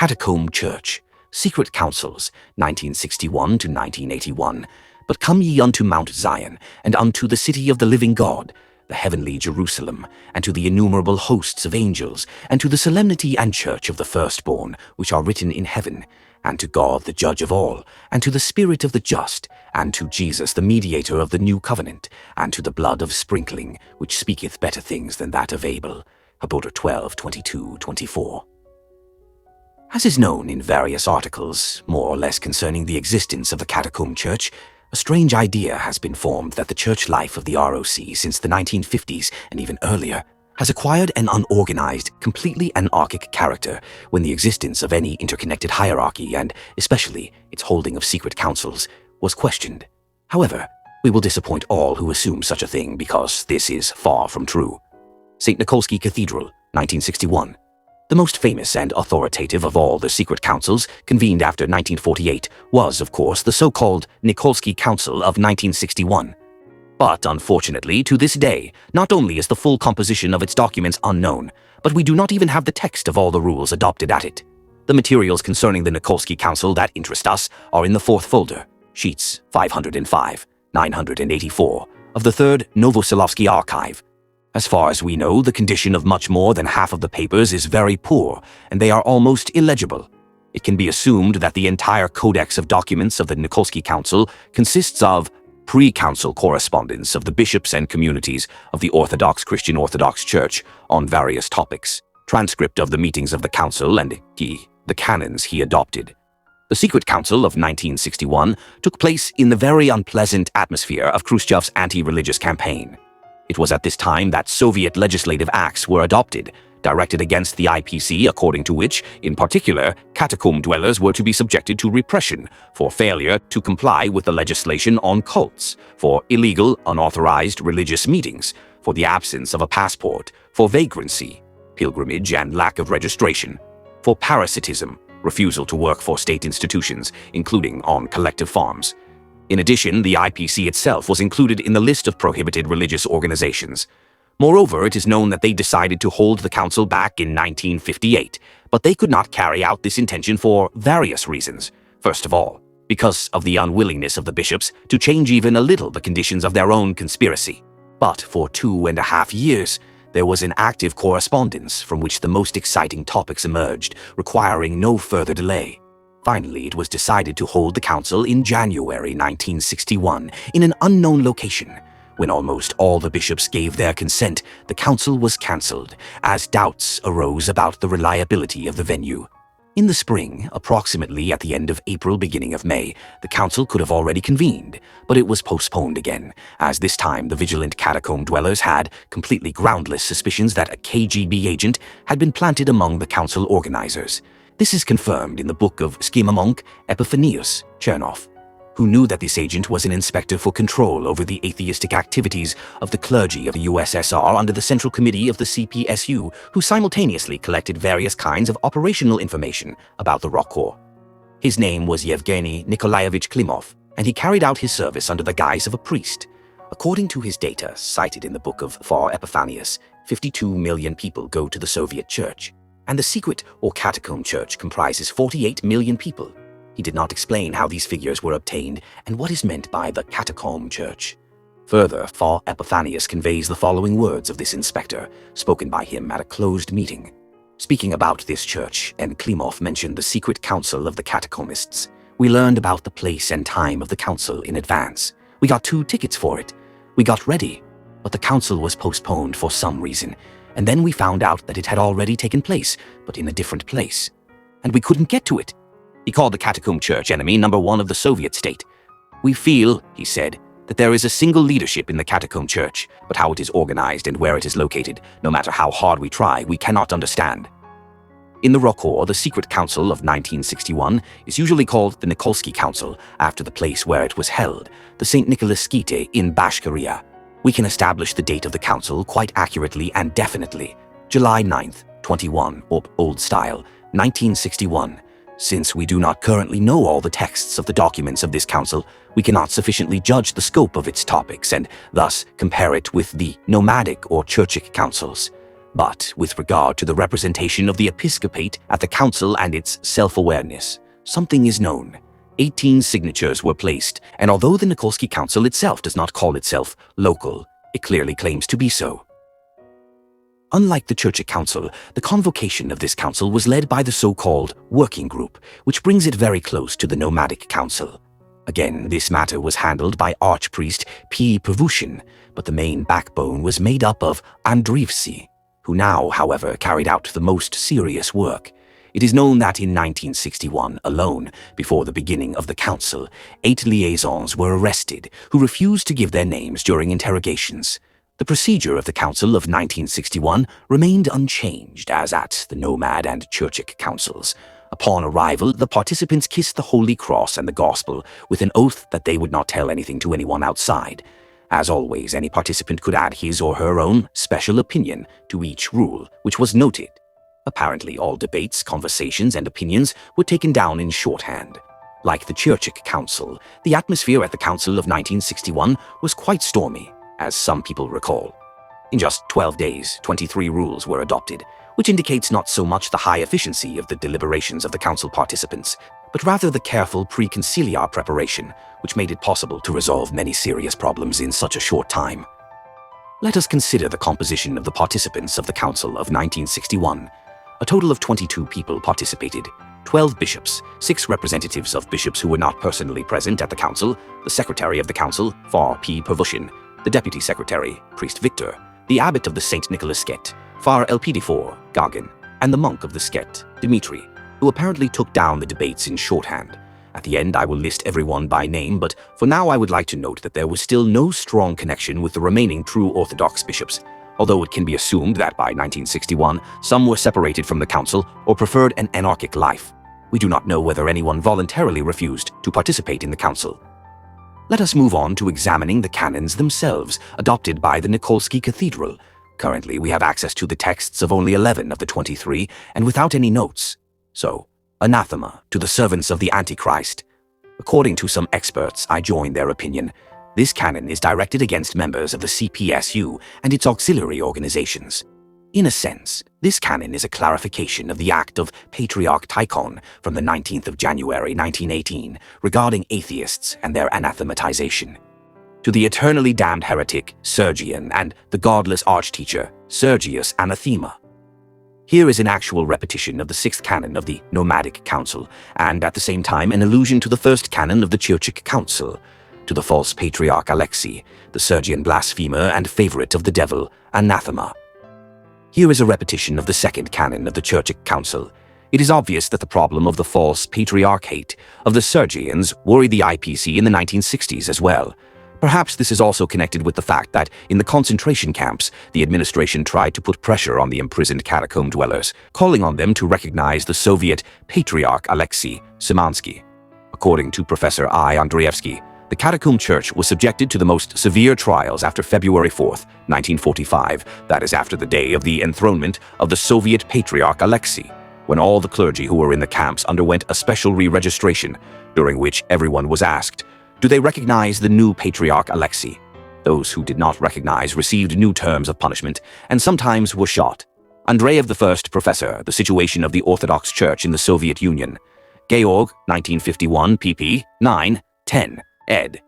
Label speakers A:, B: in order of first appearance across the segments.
A: Catacomb Church, Secret Councils, 1961 to 1981. But come ye unto Mount Zion, and unto the city of the living God, the heavenly Jerusalem, and to the innumerable hosts of angels, and to the solemnity and church of the firstborn, which are written in heaven, and to God the judge of all, and to the Spirit of the just, and to Jesus the mediator of the new covenant, and to the blood of sprinkling, which speaketh better things than that of Abel. Hebrews 12:22-24. As is known in various articles, more or less concerning the existence of the Catacomb Church, a strange idea has been formed that the church life of the ROC since the 1950s and even earlier has acquired an unorganized, completely anarchic character when the existence of any interconnected hierarchy and, especially, its holding of secret councils was questioned. However, we will disappoint all who assume such a thing because this is far from true. St. Nikolsky Cathedral, 1961. The most famous and authoritative of all the secret councils convened after 1948 was, of course, the so-called Nikolsky Council of 1961. But unfortunately, to this day, not only is the full composition of its documents unknown, but we do not even have the text of all the rules adopted at it. The materials concerning the Nikolsky Council that interest us are in the fourth folder, sheets 505, 984, of the third Novosilovsky archive. As far as we know, the condition of much more than half of the papers is very poor, and they are almost illegible. It can be assumed that the entire codex of documents of the Nikolsky Council consists of pre-council correspondence of the bishops and communities of the Orthodox Christian Orthodox Church on various topics, transcript of the meetings of the council and the canons he adopted. The Secret Council of 1961 took place in the very unpleasant atmosphere of Khrushchev's anti-religious campaign. It was at this time that Soviet legislative acts were adopted, directed against the IPC, according to which, in particular, catacomb dwellers were to be subjected to repression for failure to comply with the legislation on cults, for illegal, unauthorized religious meetings, for the absence of a passport, for vagrancy, pilgrimage and lack of registration, for parasitism, refusal to work for state institutions, including on collective farms. In addition, the IPC itself was included in the list of prohibited religious organizations. Moreover, it is known that they decided to hold the council back in 1958, but they could not carry out this intention for various reasons. First of all, because of the unwillingness of the bishops to change even a little the conditions of their own conspiracy. But for 2.5 years, there was an active correspondence from which the most exciting topics emerged, requiring no further delay. Finally, it was decided to hold the council in January 1961 in an unknown location. When almost all the bishops gave their consent, the council was cancelled, as doubts arose about the reliability of the venue. In the spring, approximately at the end of April, beginning of May, the council could have already convened, but it was postponed again, as this time the vigilant catacomb dwellers had completely groundless suspicions that a KGB agent had been planted among the council organizers. This is confirmed in the book of schema monk Epiphanius Chernov, who knew that this agent was an inspector for control over the atheistic activities of the clergy of the USSR under the Central Committee of the CPSU, who simultaneously collected various kinds of operational information about the Rock Corps. His name was Yevgeny Nikolaevich Klimov, and he carried out his service under the guise of a priest. According to his data, cited in the book of Far Epiphanius, 52 million people go to the Soviet Church, and the secret or catacomb church comprises 48 million people. He did not explain how these figures were obtained and what is meant by the catacomb church. Further, Far Epiphanius conveys the following words of this inspector, spoken by him at a closed meeting. Speaking about this church, and Klimov mentioned the secret council of the catacombists. We learned about the place and time of the council in advance. We got 2 tickets for it. We got ready, but the council was postponed for some reason, and then we found out that it had already taken place, but in a different place. And we couldn't get to it. He called the catacomb church enemy number 1 of the Soviet state. We feel, he said, that there is a single leadership in the catacomb church, but how it is organized and where it is located, no matter how hard we try, we cannot understand. In the Rock Corps, the secret council of 1961 is usually called the Nikolsky Council, after the place where it was held, the St. Nicholas Skite in Bashkiria. We can establish the date of the council quite accurately and definitely, July 9th, 21, or Old Style, 1961. Since we do not currently know all the texts of the documents of this council, we cannot sufficiently judge the scope of its topics and thus compare it with the Nomadic or Chirchik councils. But with regard to the representation of the episcopate at the council and its self-awareness, something is known. 18 signatures were placed, and although the Nikolsky Council itself does not call itself local, it clearly claims to be so. Unlike the Chirchik Council, the convocation of this council was led by the so-called Working Group, which brings it very close to the Nomadic Council. Again, this matter was handled by Archpriest P. Pervushin, but the main backbone was made up of Andrievsy, who now, however, carried out the most serious work. It is known that in 1961 alone, before the beginning of the council, 8 liaisons were arrested who refused to give their names during interrogations. The procedure of the council of 1961 remained unchanged as at the Nomad and Chirchik councils. Upon arrival, the participants kissed the Holy Cross and the Gospel with an oath that they would not tell anything to anyone outside. As always, any participant could add his or her own special opinion to each rule, which was noted. Apparently, all debates, conversations, and opinions were taken down in shorthand. Like the Chirchik Council, the atmosphere at the Council of 1961 was quite stormy, as some people recall. In just 12 days, 23 rules were adopted, which indicates not so much the high efficiency of the deliberations of the council participants, but rather the careful pre-conciliar preparation, which made it possible to resolve many serious problems in such a short time. Let us consider the composition of the participants of the Council of 1961. A total of 22 people participated, 12 bishops, 6 representatives of bishops who were not personally present at the council, the secretary of the council, Far P. Pervushin, the deputy secretary, Priest Victor, the abbot of the St. Nicholas Sket, Far LPD4, Gagin, and the monk of the Sket, Dmitri, who apparently took down the debates in shorthand. At the end, I will list everyone by name, but for now I would like to note that there was still no strong connection with the remaining true Orthodox bishops, although it can be assumed that by 1961, some were separated from the council or preferred an anarchic life. We do not know whether anyone voluntarily refused to participate in the council. Let us move on to examining the canons themselves, adopted by the Nikolsky Cathedral. Currently, we have access to the texts of only 11 of the 23, and without any notes. So, Anathema to the servants of the Antichrist. According to some experts, I join their opinion. This canon is directed against members of the CPSU and its auxiliary organizations. In a sense, this canon is a clarification of the act of Patriarch Tikhon from the 19th of January 1918 regarding atheists and their anathematization. To the eternally damned heretic, Sergian, and the godless archteacher, Sergius anathema. Here is an actual repetition of the 6th canon of the Nomadic Council, and at the same time an allusion to the 1st canon of the Chirchik Council, to the false Patriarch Alexy, the Sergian blasphemer and favorite of the devil, Anathema. Here is a repetition of the 2nd canon of the Chirchik Council. It is obvious that the problem of the false patriarchate of the Sergians worried the IPC in the 1960s as well. Perhaps this is also connected with the fact that in the concentration camps, the administration tried to put pressure on the imprisoned catacomb dwellers, calling on them to recognize the Soviet Patriarch Alexy Simansky. According to Professor I. Andreevsky, the Catacomb Church was subjected to the most severe trials after February 4, 1945, that is after the day of the enthronement of the Soviet Patriarch Alexy, when all the clergy who were in the camps underwent a special re-registration, during which everyone was asked, do they recognize the new Patriarch Alexy? Those who did not recognize received new terms of punishment and sometimes were shot. Andreev I, Professor, The Situation of the Orthodox Church in the Soviet Union. Georg, 1951, pp. 9, 10, ed.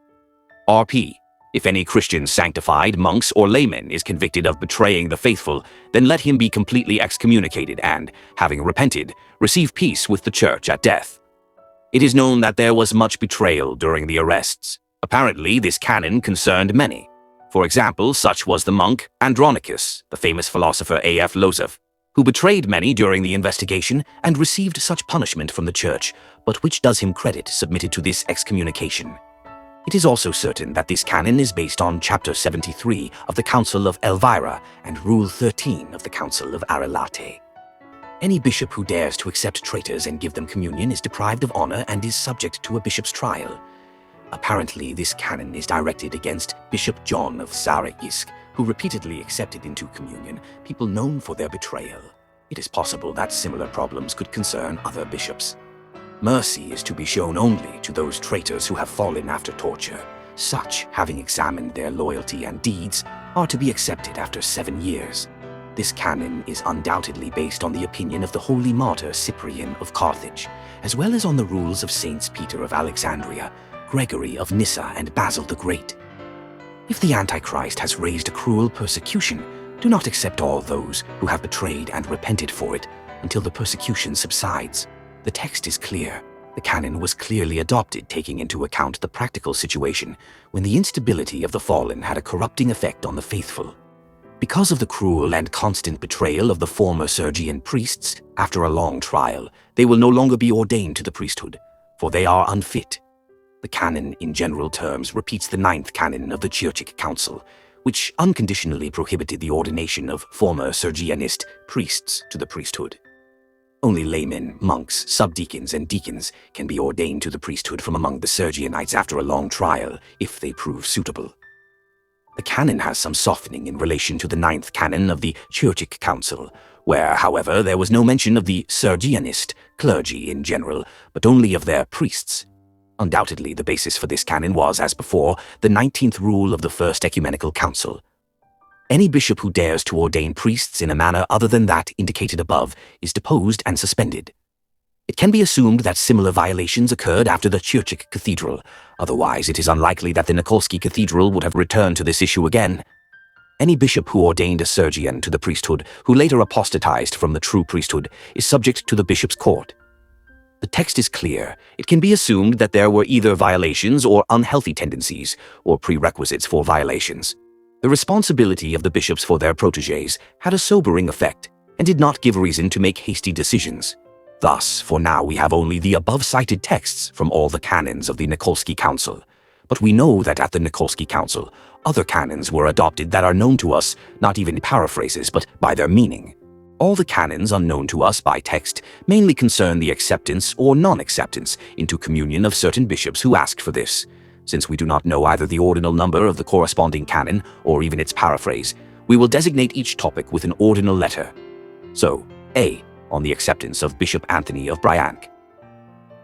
A: RP. If any Christian sanctified, monks, or laymen is convicted of betraying the faithful, then let him be completely excommunicated and, having repented, receive peace with the Church at death. It is known that there was much betrayal during the arrests. Apparently, this canon concerned many. For example, such was the monk Andronicus, the famous philosopher A.F. Lozov, who betrayed many during the investigation and received such punishment from the Church, but which does him credit submitted to this excommunication. It is also certain that this canon is based on Chapter 73 of the Council of Elvira and Rule 13 of the Council of Arelate. Any bishop who dares to accept traitors and give them communion is deprived of honor and is subject to a bishop's trial. Apparently, this canon is directed against Bishop John of Zarayisk, who repeatedly accepted into communion people known for their betrayal. It is possible that similar problems could concern other bishops. Mercy is to be shown only to those traitors who have fallen after torture. Such, having examined their loyalty and deeds, are to be accepted after 7 years. This canon is undoubtedly based on the opinion of the holy martyr Cyprian of Carthage, as well as on the rules of Saints Peter of Alexandria, Gregory of Nyssa, and Basil the Great. If the Antichrist has raised a cruel persecution, do not accept all those who have betrayed and repented for it until the persecution subsides. The text is clear. The canon was clearly adopted, taking into account the practical situation when the instability of the fallen had a corrupting effect on the faithful. Because of the cruel and constant betrayal of the former Sergian priests, after a long trial, they will no longer be ordained to the priesthood, for they are unfit. The canon, in general terms, repeats the 9th canon of the Chirchik Council, which unconditionally prohibited the ordination of former Sergianist priests to the priesthood. Only laymen, monks, subdeacons, and deacons can be ordained to the priesthood from among the Sergianites after a long trial, if they prove suitable. The canon has some softening in relation to the 9th canon of the Chirchik Council, where, however, there was no mention of the Sergianist clergy in general, but only of their priests. Undoubtedly, the basis for this canon was, as before, the 19th rule of the First Ecumenical Council. Any bishop who dares to ordain priests in a manner other than that indicated above is deposed and suspended. It can be assumed that similar violations occurred after the Chirchik Cathedral, otherwise it is unlikely that the Nikolsky Cathedral would have returned to this issue again. Any bishop who ordained a Sergian to the priesthood, who later apostatized from the true priesthood, is subject to the bishop's court. The text is clear. It can be assumed that there were either violations or unhealthy tendencies, or prerequisites for violations. The responsibility of the bishops for their protégés had a sobering effect, and did not give reason to make hasty decisions. Thus, for now we have only the above-cited texts from all the canons of the Nikolsky Council. But we know that at the Nikolsky Council, other canons were adopted that are known to us, not even paraphrases, but by their meaning. All the canons unknown to us by text mainly concern the acceptance or non-acceptance into communion of certain bishops who asked for this. Since we do not know either the ordinal number of the corresponding canon or even its paraphrase, we will designate each topic with an ordinal letter. So, A, on the acceptance of Bishop Anthony of Bryansk.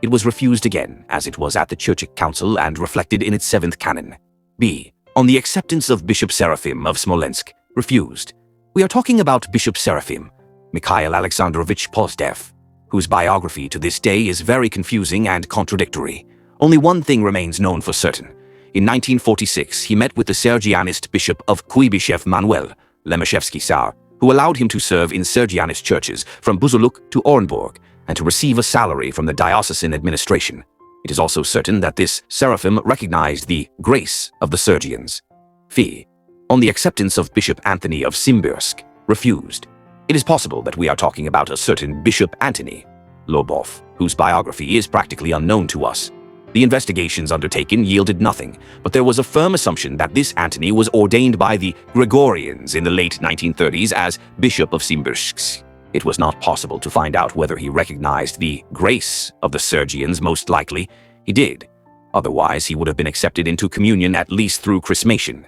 A: It was refused again, as it was at the Chirchik Council and reflected in its 7th canon. B, on the acceptance of Bishop Seraphim of Smolensk. Refused. We are talking about Bishop Seraphim, Mikhail Alexandrovich Pozdev, whose biography to this day is very confusing and contradictory. Only one thing remains known for certain. In 1946, he met with the Sergianist bishop of Kuibyshev Manuel, Lemeshevsky Tsar, who allowed him to serve in Sergianist churches from Buzuluk to Orenburg and to receive a salary from the diocesan administration. It is also certain that this Seraphim recognized the grace of the Sergians. Phi, on the acceptance of Bishop Anthony of Simbirsk, refused. It is possible that we are talking about a certain Bishop Antony Lobov, whose biography is practically unknown to us. The investigations undertaken yielded nothing, but there was a firm assumption that this Antony was ordained by the Gregorians in the late 1930s as Bishop of Simbirsk. It was not possible to find out whether he recognized the grace of the Sergians. Most likely, he did. Otherwise, he would have been accepted into communion at least through chrismation.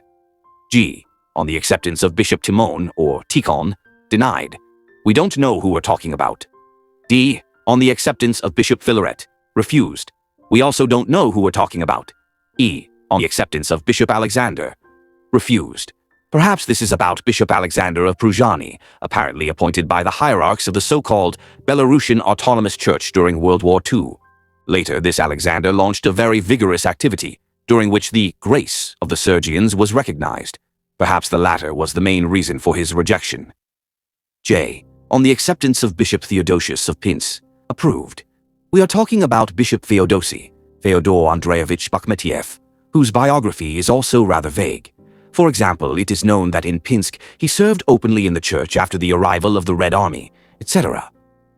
A: G, on the acceptance of Bishop Timon, or Tikhon, denied. We don't know who we're talking about. D, on the acceptance of Bishop Filaret, refused. We also don't know who we're talking about. E, on the acceptance of Bishop Alexander, refused. Perhaps this is about Bishop Alexander of Pruzhany, apparently appointed by the hierarchs of the so-called Belarusian Autonomous Church during World War II. Later, this Alexander launched a very vigorous activity, during which the grace of the Sergians was recognized. Perhaps the latter was the main reason for his rejection. J, on the acceptance of Bishop Theodosius of Pinsk, approved. We are talking about Bishop Feodosy, Fyodor Andreevich Bakhmetiev, whose biography is also rather vague. For example, it is known that in Pinsk he served openly in the church after the arrival of the Red Army, etc.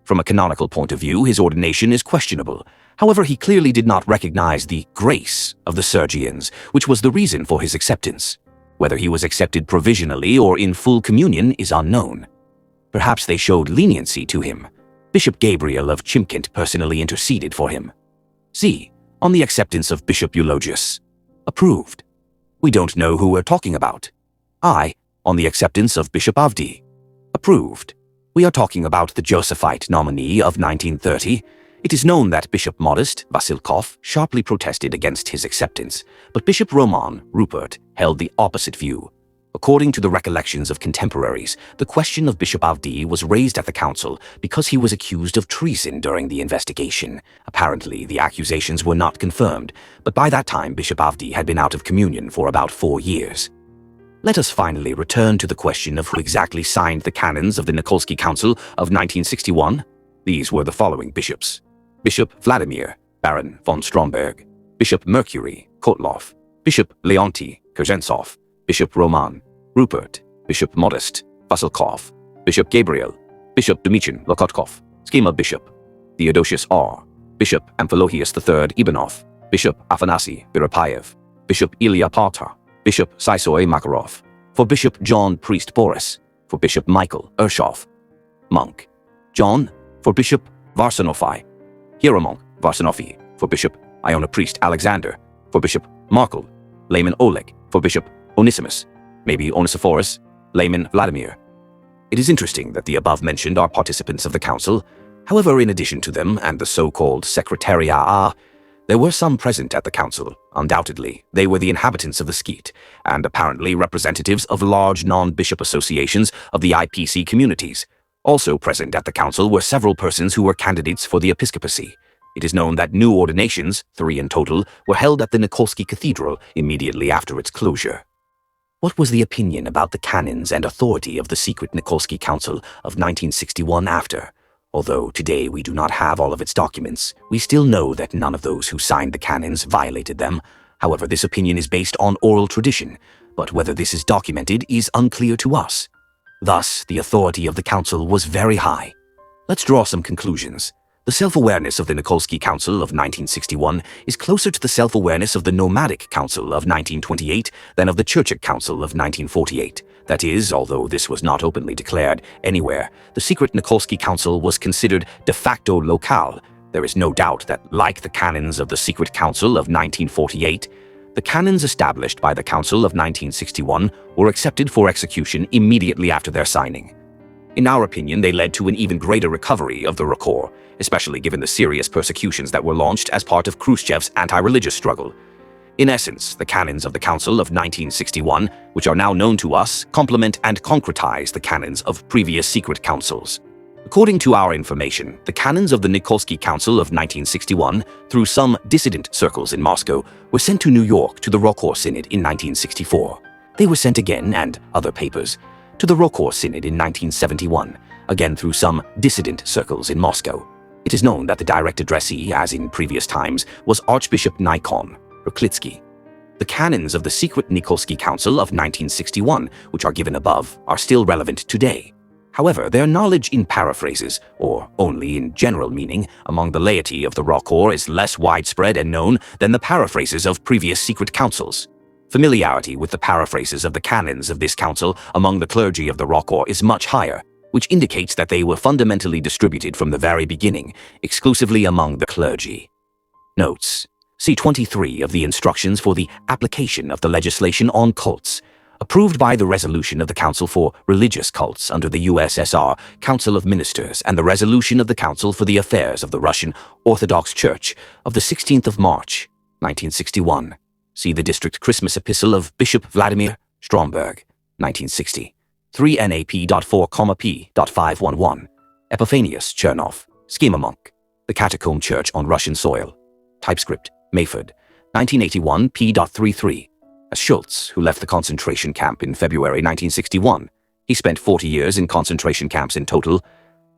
A: From a canonical point of view, his ordination is questionable. However, he clearly did not recognize the grace of the Sergians, which was the reason for his acceptance. Whether he was accepted provisionally or in full communion is unknown. Perhaps they showed leniency to him. Bishop Gabriel of Chimkent personally interceded for him. C, on the acceptance of Bishop Eulogius, approved. We don't know who we're talking about. I, on the acceptance of Bishop Avdi, approved. We are talking about the Josephite nominee of 1930. It is known that Bishop Modest Vasilkov sharply protested against his acceptance, but Bishop Roman Rupert held the opposite view. According to the recollections of contemporaries, the question of Bishop Avdi was raised at the council because he was accused of treason during the investigation. Apparently, the accusations were not confirmed, but by that time Bishop Avdi had been out of communion for about 4 years. Let us finally return to the question of who exactly signed the canons of the Nikolsky Council of 1961. These were the following bishops: Bishop Vladimir, Baron von Stromberg; Bishop Mercury, Kotloff; Bishop Leonti, Kuznetsov; Bishop Roman, Rupert; Bishop Modest, Vasilkov; Bishop Gabriel; Bishop Dmitrin Lokotkov; Schema Bishop Theodosius R., Bishop Amphilochius III Ivanov; Bishop Afanasy Birapayev; Bishop Ilya Partar; Bishop Sysoy Makarov; for Bishop John Priest Boris; for Bishop Michael Urshov; Monk John; for Bishop Varsanofy; Hieromonk Varsanofi; for Bishop Iona Priest Alexander; for Bishop Markle; layman Oleg; for Bishop Onesimus, maybe Onesiphorus; layman Vladimir. It is interesting that the above-mentioned are participants of the council. However, in addition to them and the so-called Secretariat, there were some present at the council. Undoubtedly, they were the inhabitants of the Skeet, and apparently representatives of large non-bishop associations of the IPC communities. Also present at the council were several persons who were candidates for the episcopacy. It is known that new ordinations, 3 in total, were held at the Nikolsky Cathedral immediately after its closure. What was the opinion about the canons and authority of the secret Nikolsky Council of 1961 after? Although today we do not have all of its documents, we still know that none of those who signed the canons violated them. However, this opinion is based on oral tradition, but whether this is documented is unclear to us. Thus, the authority of the council was very high. Let's draw some conclusions. The self-awareness of the Nikolsky Council of 1961 is closer to the self-awareness of the Nomadic Council of 1928 than of the Chirchik Council of 1948. That is, although this was not openly declared anywhere, the secret Nikolsky Council was considered de facto locale. There is no doubt that, like the canons of the secret council of 1948, the canons established by the Council of 1961 were accepted for execution immediately after their signing. In our opinion, they led to an even greater recovery of the Rokor, especially given the serious persecutions that were launched as part of Khrushchev's anti-religious struggle. In essence, the canons of the Council of 1961, which are now known to us, complement and concretize the canons of previous secret councils. According to our information, the canons of the Nikolsky Council of 1961, through some dissident circles in Moscow, were sent to New York to the Rokor Synod in 1964. They were sent again, and other papers, to the Rokor Synod in 1971, again through some dissident circles in Moscow. It is known that the direct addressee, as in previous times, was Archbishop Nikon Rklitsky. The canons of the secret Nikolsky Council of 1961, which are given above, are still relevant today. However, their knowledge in paraphrases, or only in general meaning, among the laity of the Rokor is less widespread and known than the paraphrases of previous secret councils. Familiarity with the paraphrases of the canons of this council among the clergy of the Rokor is much higher, which indicates that they were fundamentally distributed from the very beginning, exclusively among the clergy. Notes: see 23 of the instructions for the application of the legislation on cults, approved by the resolution of the Council for Religious Cults under the USSR Council of Ministers and the resolution of the Council for the Affairs of the Russian Orthodox Church of the 16th of March, 1961. See the District Christmas Epistle of Bishop Vladimir Stromberg, 1960. 3NAP.4,P.511. Epiphanius Chernov, Schema Monk. The Catacomb Church on Russian Soil. TypeScript, Mayford, 1981 P.33. As Schultz, who left the concentration camp in February 1961. He spent 40 years in concentration camps in total,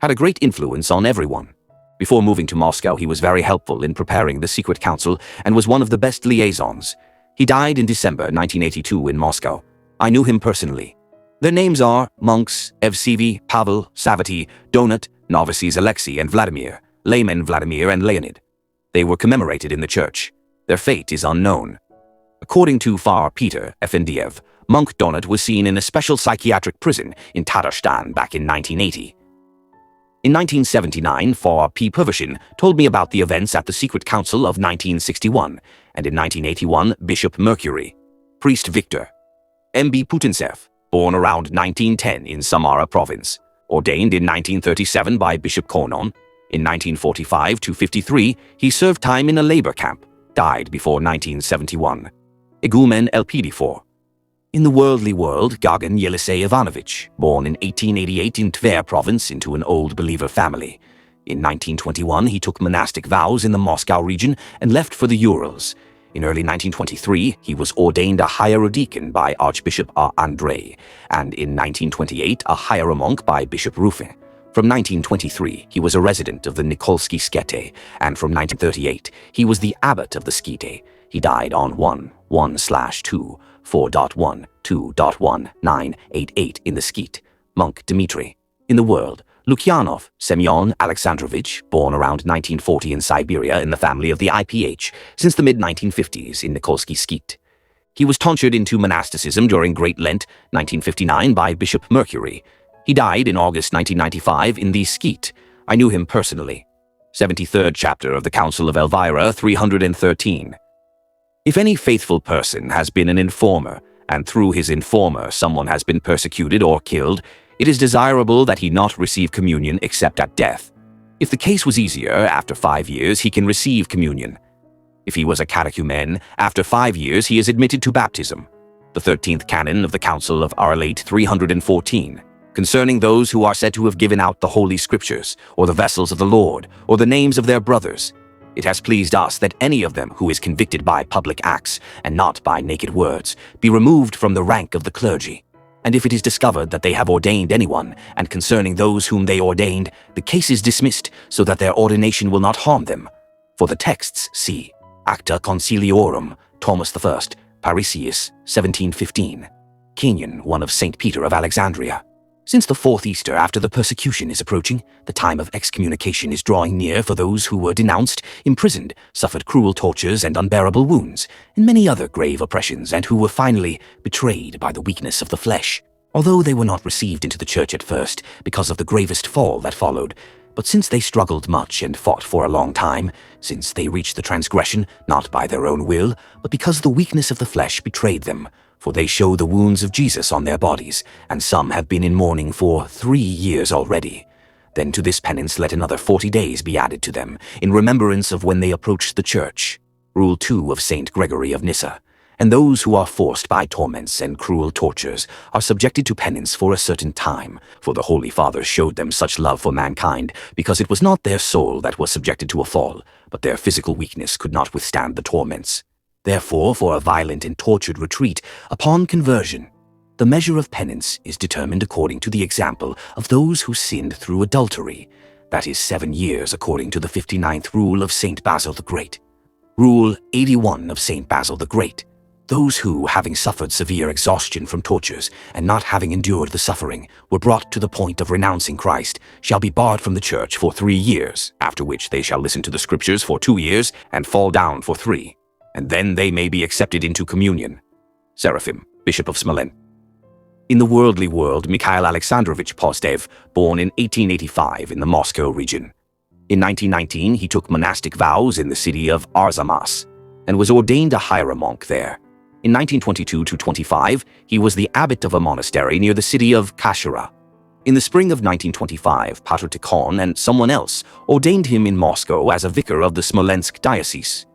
A: had a great influence on everyone. Before moving to Moscow, he was very helpful in preparing the secret council and was one of the best liaisons. He died in December 1982 in Moscow. I knew him personally. Their names are monks Evsevy, Pavel, Savity, Donat, novices Alexy and Vladimir, laymen Vladimir and Leonid. They were commemorated in the church. Their fate is unknown. According to Far Peter Efendiev, monk Donat was seen in a special psychiatric prison in Tatarstan back in 1980. In 1979, Far P. Pervashin told me about the events at the Secret Council of 1961, and in 1981, Bishop Mercury, Priest Victor, M.B. Putintsev, born around 1910 in Samara province, ordained in 1937 by Bishop Konon. In 1945-53, he served time in a labor camp, died before 1971. Igumen Elpidi IV. In the worldly world, Gagan Yelisei Ivanovich, born in 1888 in Tver province into an old believer family. In 1921, he took monastic vows in the Moscow region and left for the Urals. In early 1923, he was ordained a hierodeacon by Archbishop Andrei, and in 1928, a hieromonk by Bishop Rufin. From 1923, he was a resident of the Nikolsky Skete, and from 1938, he was the abbot of the Skete. He died on 1/1/2, 4.1/2.1988 in the Skete. Monk Dmitry. In the world, Lukyanov Semyon Alexandrovich, born around 1940 in Siberia in the family of the IPH since the mid-1950s in Nikolsky Skete. He was tonsured into monasticism during Great Lent 1959 by Bishop Mercury. He died in August 1995 in the Skete. I knew him personally. 73rd chapter of the Council of Elvira 313. If any faithful person has been an informer, and through his informer someone has been persecuted or killed, it is desirable that he not receive communion except at death. If the case was easier, after 5 years he can receive communion. If he was a catechumen, after 5 years he is admitted to baptism. The 13th canon of the Council of Arlate 314, concerning those who are said to have given out the Holy Scriptures, or the vessels of the Lord, or the names of their brothers. It has pleased us that any of them who is convicted by public acts, and not by naked words, be removed from the rank of the clergy. And if it is discovered that they have ordained anyone, and concerning those whom they ordained, the case is dismissed, so that their ordination will not harm them. For the texts, see Acta Conciliorum, Thomas I, Parisius, 1715. Kenyon, one of St. Peter of Alexandria. Since the fourth Easter after the persecution is approaching, the time of excommunication is drawing near for those who were denounced, imprisoned, suffered cruel tortures and unbearable wounds, and many other grave oppressions, and who were finally betrayed by the weakness of the flesh. Although they were not received into the church at first because of the gravest fall that followed, but since they struggled much and fought for a long time, since they reached the transgression not by their own will, but because the weakness of the flesh betrayed them, for they show the wounds of Jesus on their bodies, and some have been in mourning for 3 years already. Then to this penance let another 40 days be added to them, in remembrance of when they approach the church. Rule 2 of Saint Gregory of Nyssa. And those who are forced by torments and cruel tortures are subjected to penance for a certain time, for the Holy Father showed them such love for mankind, because it was not their soul that was subjected to a fall, but their physical weakness could not withstand the torments. Therefore, for a violent and tortured retreat, upon conversion, the measure of penance is determined according to the example of those who sinned through adultery, that is 7 years according to the 59th rule of St. Basil the Great. Rule 81 of St. Basil the Great. Those who, having suffered severe exhaustion from tortures, and not having endured the suffering, were brought to the point of renouncing Christ, shall be barred from the church for 3 years, after which they shall listen to the Scriptures for 2 years, and fall down for 3. And then they may be accepted into communion. Seraphim, Bishop of Smolensk. In the worldly world, Mikhail Alexandrovich Pozdev, born in 1885 in the Moscow region. In 1919, he took monastic vows in the city of Arzamas, and was ordained a hieromonk there. In 1922-25, he was the abbot of a monastery near the city of Kashira. In the spring of 1925, Patriarch and someone else ordained him in Moscow as a vicar of the Smolensk diocese.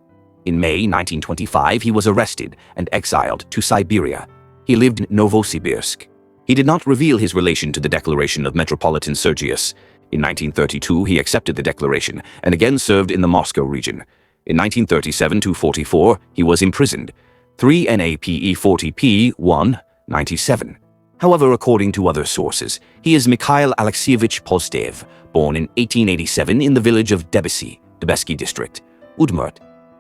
A: In May 1925, he was arrested and exiled to Siberia. He lived in Novosibirsk. He did not reveal his relation to the declaration of Metropolitan Sergius. In 1932, he accepted the declaration and again served in the Moscow region. In 1937-44, he was imprisoned. 3 NAPE 40P 1, 97. However, according to other sources, he is Mikhail Alexeyevich Pozdev, born in 1887 in the village of Debesky district, Udmurt,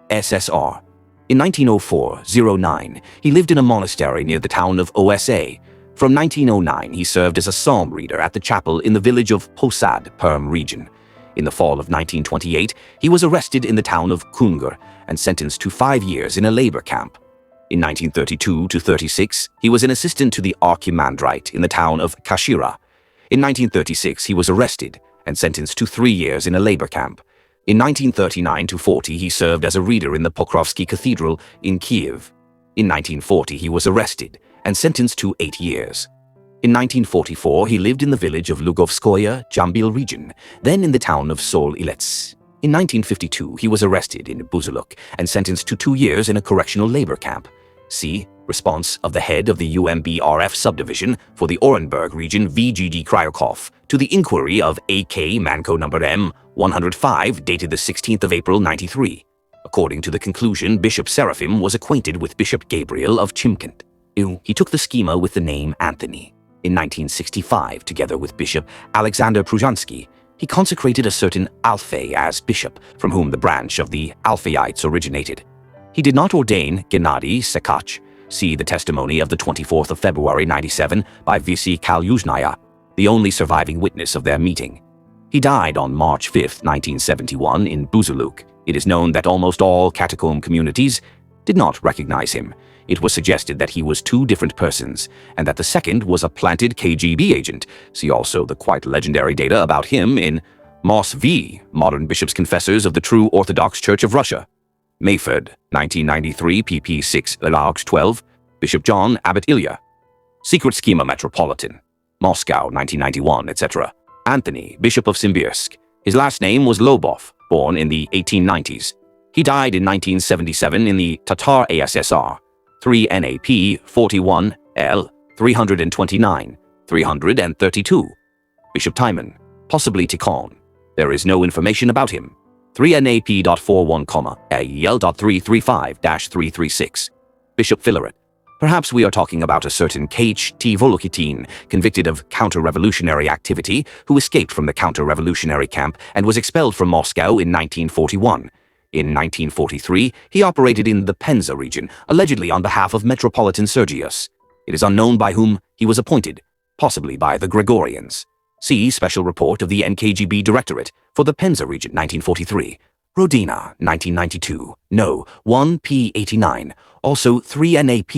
A: SSR. In 1904-09, he lived in a monastery near the town of Osa. From 1909, he served as a psalm reader at the chapel in the village of Posad, Perm region. In the fall of 1928, he was arrested in the town of Kungur and sentenced to 5 years in a labor camp. In 1932-36, he was an assistant to the archimandrite in the town of Kashira. In 1936, he was arrested and sentenced to 3 years in a labor camp. In 1939-40, he served as a reader in the Pokrovsky Cathedral in Kiev. In 1940, he was arrested and sentenced to 8 years. In 1944, he lived in the village of Lugovskoye, Jambil region, then in the town of Sol-Ilets. In 1952, he was arrested in Buzuluk and sentenced to 2 years in a correctional labor camp. See Response of the head of the UMBRF subdivision for the Orenburg region VGG Kryakov to the inquiry of AK Manco number M 105 dated the 16th of April 93. According to the conclusion, Bishop Seraphim was acquainted with Bishop Gabriel of Chimkent. He took the schema with the name Anthony. In 1965, together with Bishop Alexander Pruzhansky, he consecrated a certain Alphay as bishop, from whom the branch of the Alphayites originated. He did not ordain Gennady Sekach. See the testimony of the 24th of February 97 by Visi Kalyuznaya, the only surviving witness of their meeting. He died on March 5, 1971 in Buzuluk. It is known that almost all Catacomb communities did not recognize him. It was suggested that he was two different persons, and that the second was a planted KGB agent. See also the quite legendary data about him in Moss v. Modern Bishops' Confessors of the True Orthodox Church of Russia. Mayford, 1993, pp. 6, Largs 12, Bishop John Abbot Ilya. Secret Schema Metropolitan, Moscow, 1991, etc. Anthony, Bishop of Simbirsk. His last name was Lobov, born in the 1890s. He died in 1977 in the Tatar ASSR. 3 NAP 41 L 329, 332. Bishop Timon, possibly Tikhon. There is no information about him. 3 NAP.41, AEL.335-336. Bishop Filaret. Perhaps we are talking about a certain KHT Volokitin, convicted of counter-revolutionary activity, who escaped from the counter-revolutionary camp and was expelled from Moscow in 1941. In 1943, he operated in the Penza region, allegedly on behalf of Metropolitan Sergius. It is unknown by whom he was appointed, possibly by the Gregorians. See Special Report of the NKGB Directorate for the Penza region, 1943. Rodina, 1992. No, 1P89. Also 3 NAP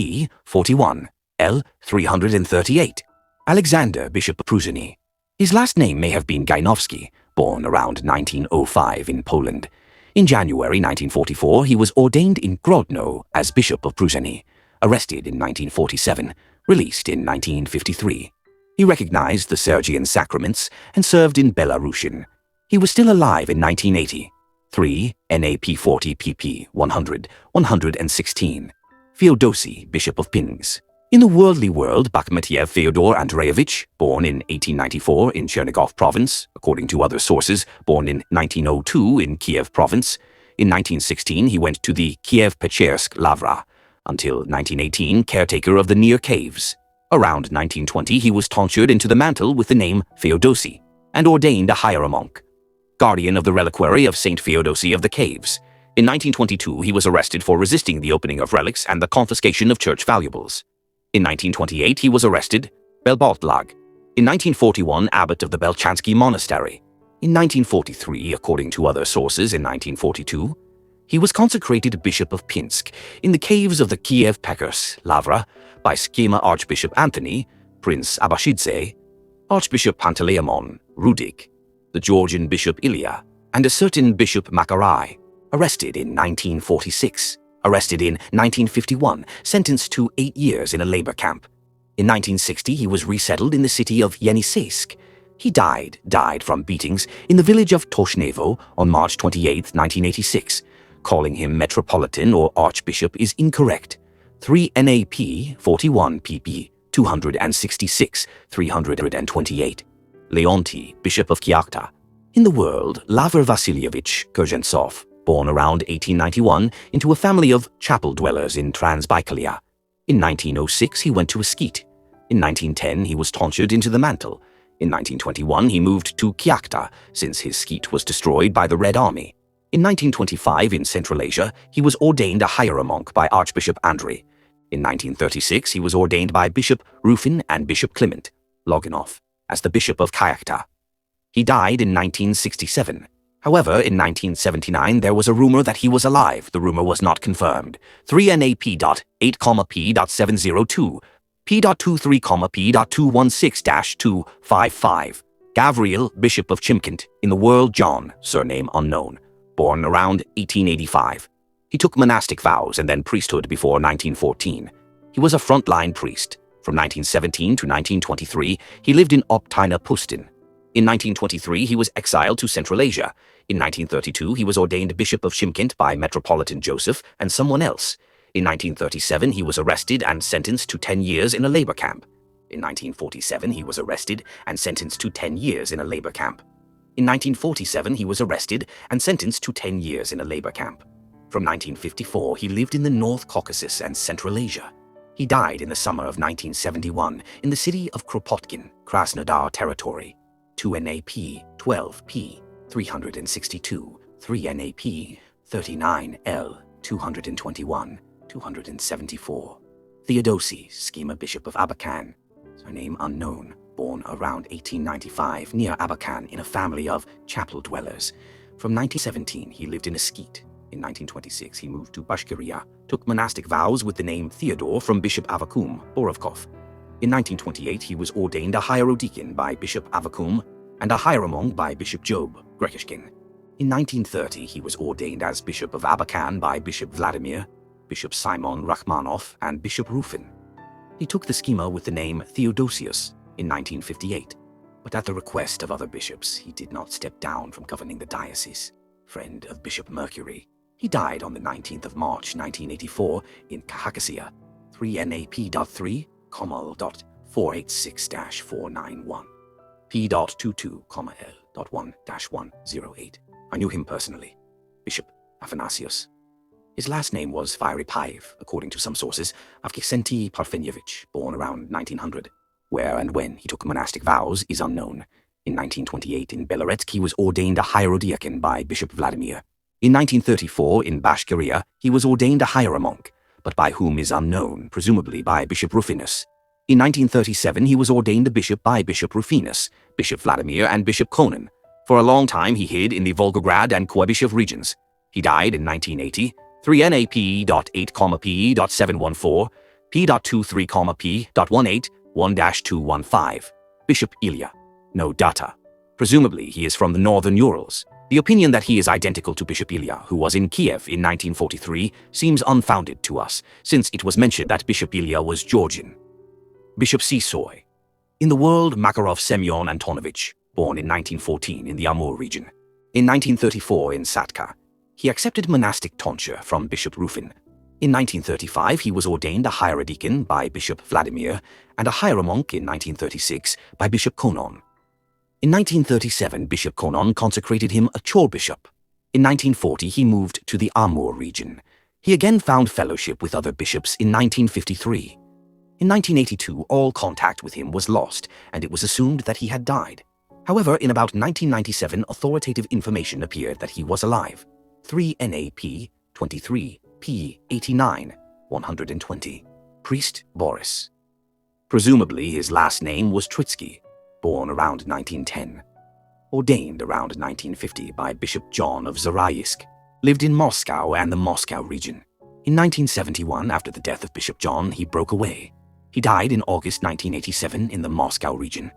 A: 41 L 338. Alexander, Bishop of Pruzhany. His last name may have been Gajnowski, born around 1905 in Poland. In January 1944, he was ordained in Grodno as Bishop of Pruzhany, arrested in 1947, released in 1953. He recognized the Sergian sacraments and served in Belarusian. He was still alive in 1980. 3 NAP 40 pp 100, 116. Feodosi, Bishop of Pinsk. In the worldly world, Bakhmetyev Fyodor Andreevich, born in 1894 in Chernigov province, according to other sources, born in 1902 in Kiev province. In 1916, he went to the Kiev-Pechersk Lavra, until 1918 caretaker of the near caves. Around 1920, he was tonsured into the mantle with the name Feodosi, and ordained a hieromonk, guardian of the reliquary of Saint Feodosi of the Caves. In 1922, he was arrested for resisting the opening of relics and the confiscation of church valuables. In 1928, he was arrested, Belboltlag. In 1941, abbot of the Belchansky Monastery. In 1943, according to other sources in 1942, he was consecrated Bishop of Pinsk in the caves of the Kiev-Pechersk Lavra by Schema Archbishop Anthony, Prince Abashidze, Archbishop Panteleimon Rudik, the Georgian Bishop Ilya, and a certain Bishop Makarai, arrested in 1946, arrested in 1951, sentenced to 8 years in a labor camp. In 1960, he was resettled in the city of Yeniseisk. He died from beatings in the village of Toshnevo on March 28, 1986. Calling him Metropolitan or Archbishop is incorrect. 3 NAP 41 pp 266, 328. Leonti, Bishop of Kyakhta. In the world, Lazar Vasilyevich Kurzentsov, born around 1891 into a family of chapel dwellers in Transbaikalia. In 1906, he went to a skete. In 1910, he was tonsured into the mantle. In 1921, he moved to Kyakhta, since his skete was destroyed by the Red Army. In 1925, in Central Asia, he was ordained a hieromonk by Archbishop Andrei. In 1936, he was ordained by Bishop Rufin and Bishop Clement Loganov as the Bishop of Kyakhta. He died in 1967. However, in 1979, there was a rumor that he was alive. The rumor was not confirmed. 3 NAP.8,P.702, P.23, P.216-255. Gavriel, Bishop of Chimkent, in the world John, surname unknown, born around 1885. He took monastic vows and then priesthood before 1914. He was a frontline priest. From 1917 to 1923, he lived in Optina Pustin. In 1923, he was exiled to Central Asia. In 1932, he was ordained Bishop of Chimkent by Metropolitan Joseph and someone else. In 1937, he was arrested and sentenced to 10 years in a labor camp. In 1947, he was arrested and sentenced to 10 years in a labor camp. In 1947, he was arrested and sentenced to 10 years in a labor camp. From 1954, he lived in the North Caucasus and Central Asia. He died in the summer of 1971 in the city of Kropotkin, Krasnodar Territory. 2 NAP 12P 362, 3 NAP 39L 221, 274. Theodosi, Schema Bishop of Abakan, surname unknown, born around 1895 near Abakan in a family of chapel dwellers. From 1917, he lived in a skete. In 1926, he moved to Bashkiria, took monastic vows with the name Theodore from Bishop Avakum, Borovkov. In 1928, he was ordained a hierodeacon by Bishop Avakum and a hieromonk by Bishop Job, Grekishkin. In 1930, he was ordained as Bishop of Abakan by Bishop Vladimir, Bishop Simon Rachmanov, and Bishop Rufin. He took the schema with the name Theodosius in 1958, but at the request of other bishops, he did not step down from governing the diocese. Friend of Bishop Mercury, he died on the 19th of March 1984 in Khakassia, 3 NAP.3, Comol.486-491, P.22, L.1-108. I knew him personally, Bishop Athanasius. His last name was Vyripaev, according to some sources, Avksentij Parfenyevich, born around 1900. Where and when he took monastic vows is unknown. In 1928 in Beloretsk he was ordained a hierodeacon by Bishop Vladimir. In 1934 in Bashkiria he was ordained a hieromonk, but by whom is unknown, presumably by Bishop Rufinus. In 1937 he was ordained a bishop by Bishop Rufinus, Bishop Vladimir, and Bishop Conan. For a long time he hid in the Volgograd and Kuibyshev regions. He died in 1980, 3 NAP.8, P.714, P.23, P.18, Bishop Ilya. No data. Presumably he is from the northern Urals. The opinion that he is identical to Bishop Ilya, who was in Kiev in 1943, seems unfounded to us, since it was mentioned that Bishop Ilya was Georgian. Bishop Sisoy. In the world, Makarov Semyon Antonovich, born in 1914 in the Amur region. In 1934 in Satka, he accepted monastic tonsure from Bishop Rufin. In 1935 he was ordained a hierodeacon by Bishop Vladimir and a hieromonk in 1936 by Bishop Conon. In 1937 Bishop Conon consecrated him a chore bishop. In 1940 he moved to the Amur region. He again found fellowship with other bishops in 1953. In 1982 all contact with him was lost and it was assumed that he had died. However, in about 1997 authoritative information appeared that he was alive. 3 NAP 23 P89 120. Priest Boris. Presumably his last name was Tritsky, born around 1910. Ordained around 1950 by Bishop John of Zaraysk. Lived in Moscow and the Moscow region. In 1971, after the death of Bishop John, he broke away. He died in August 1987 in the Moscow region.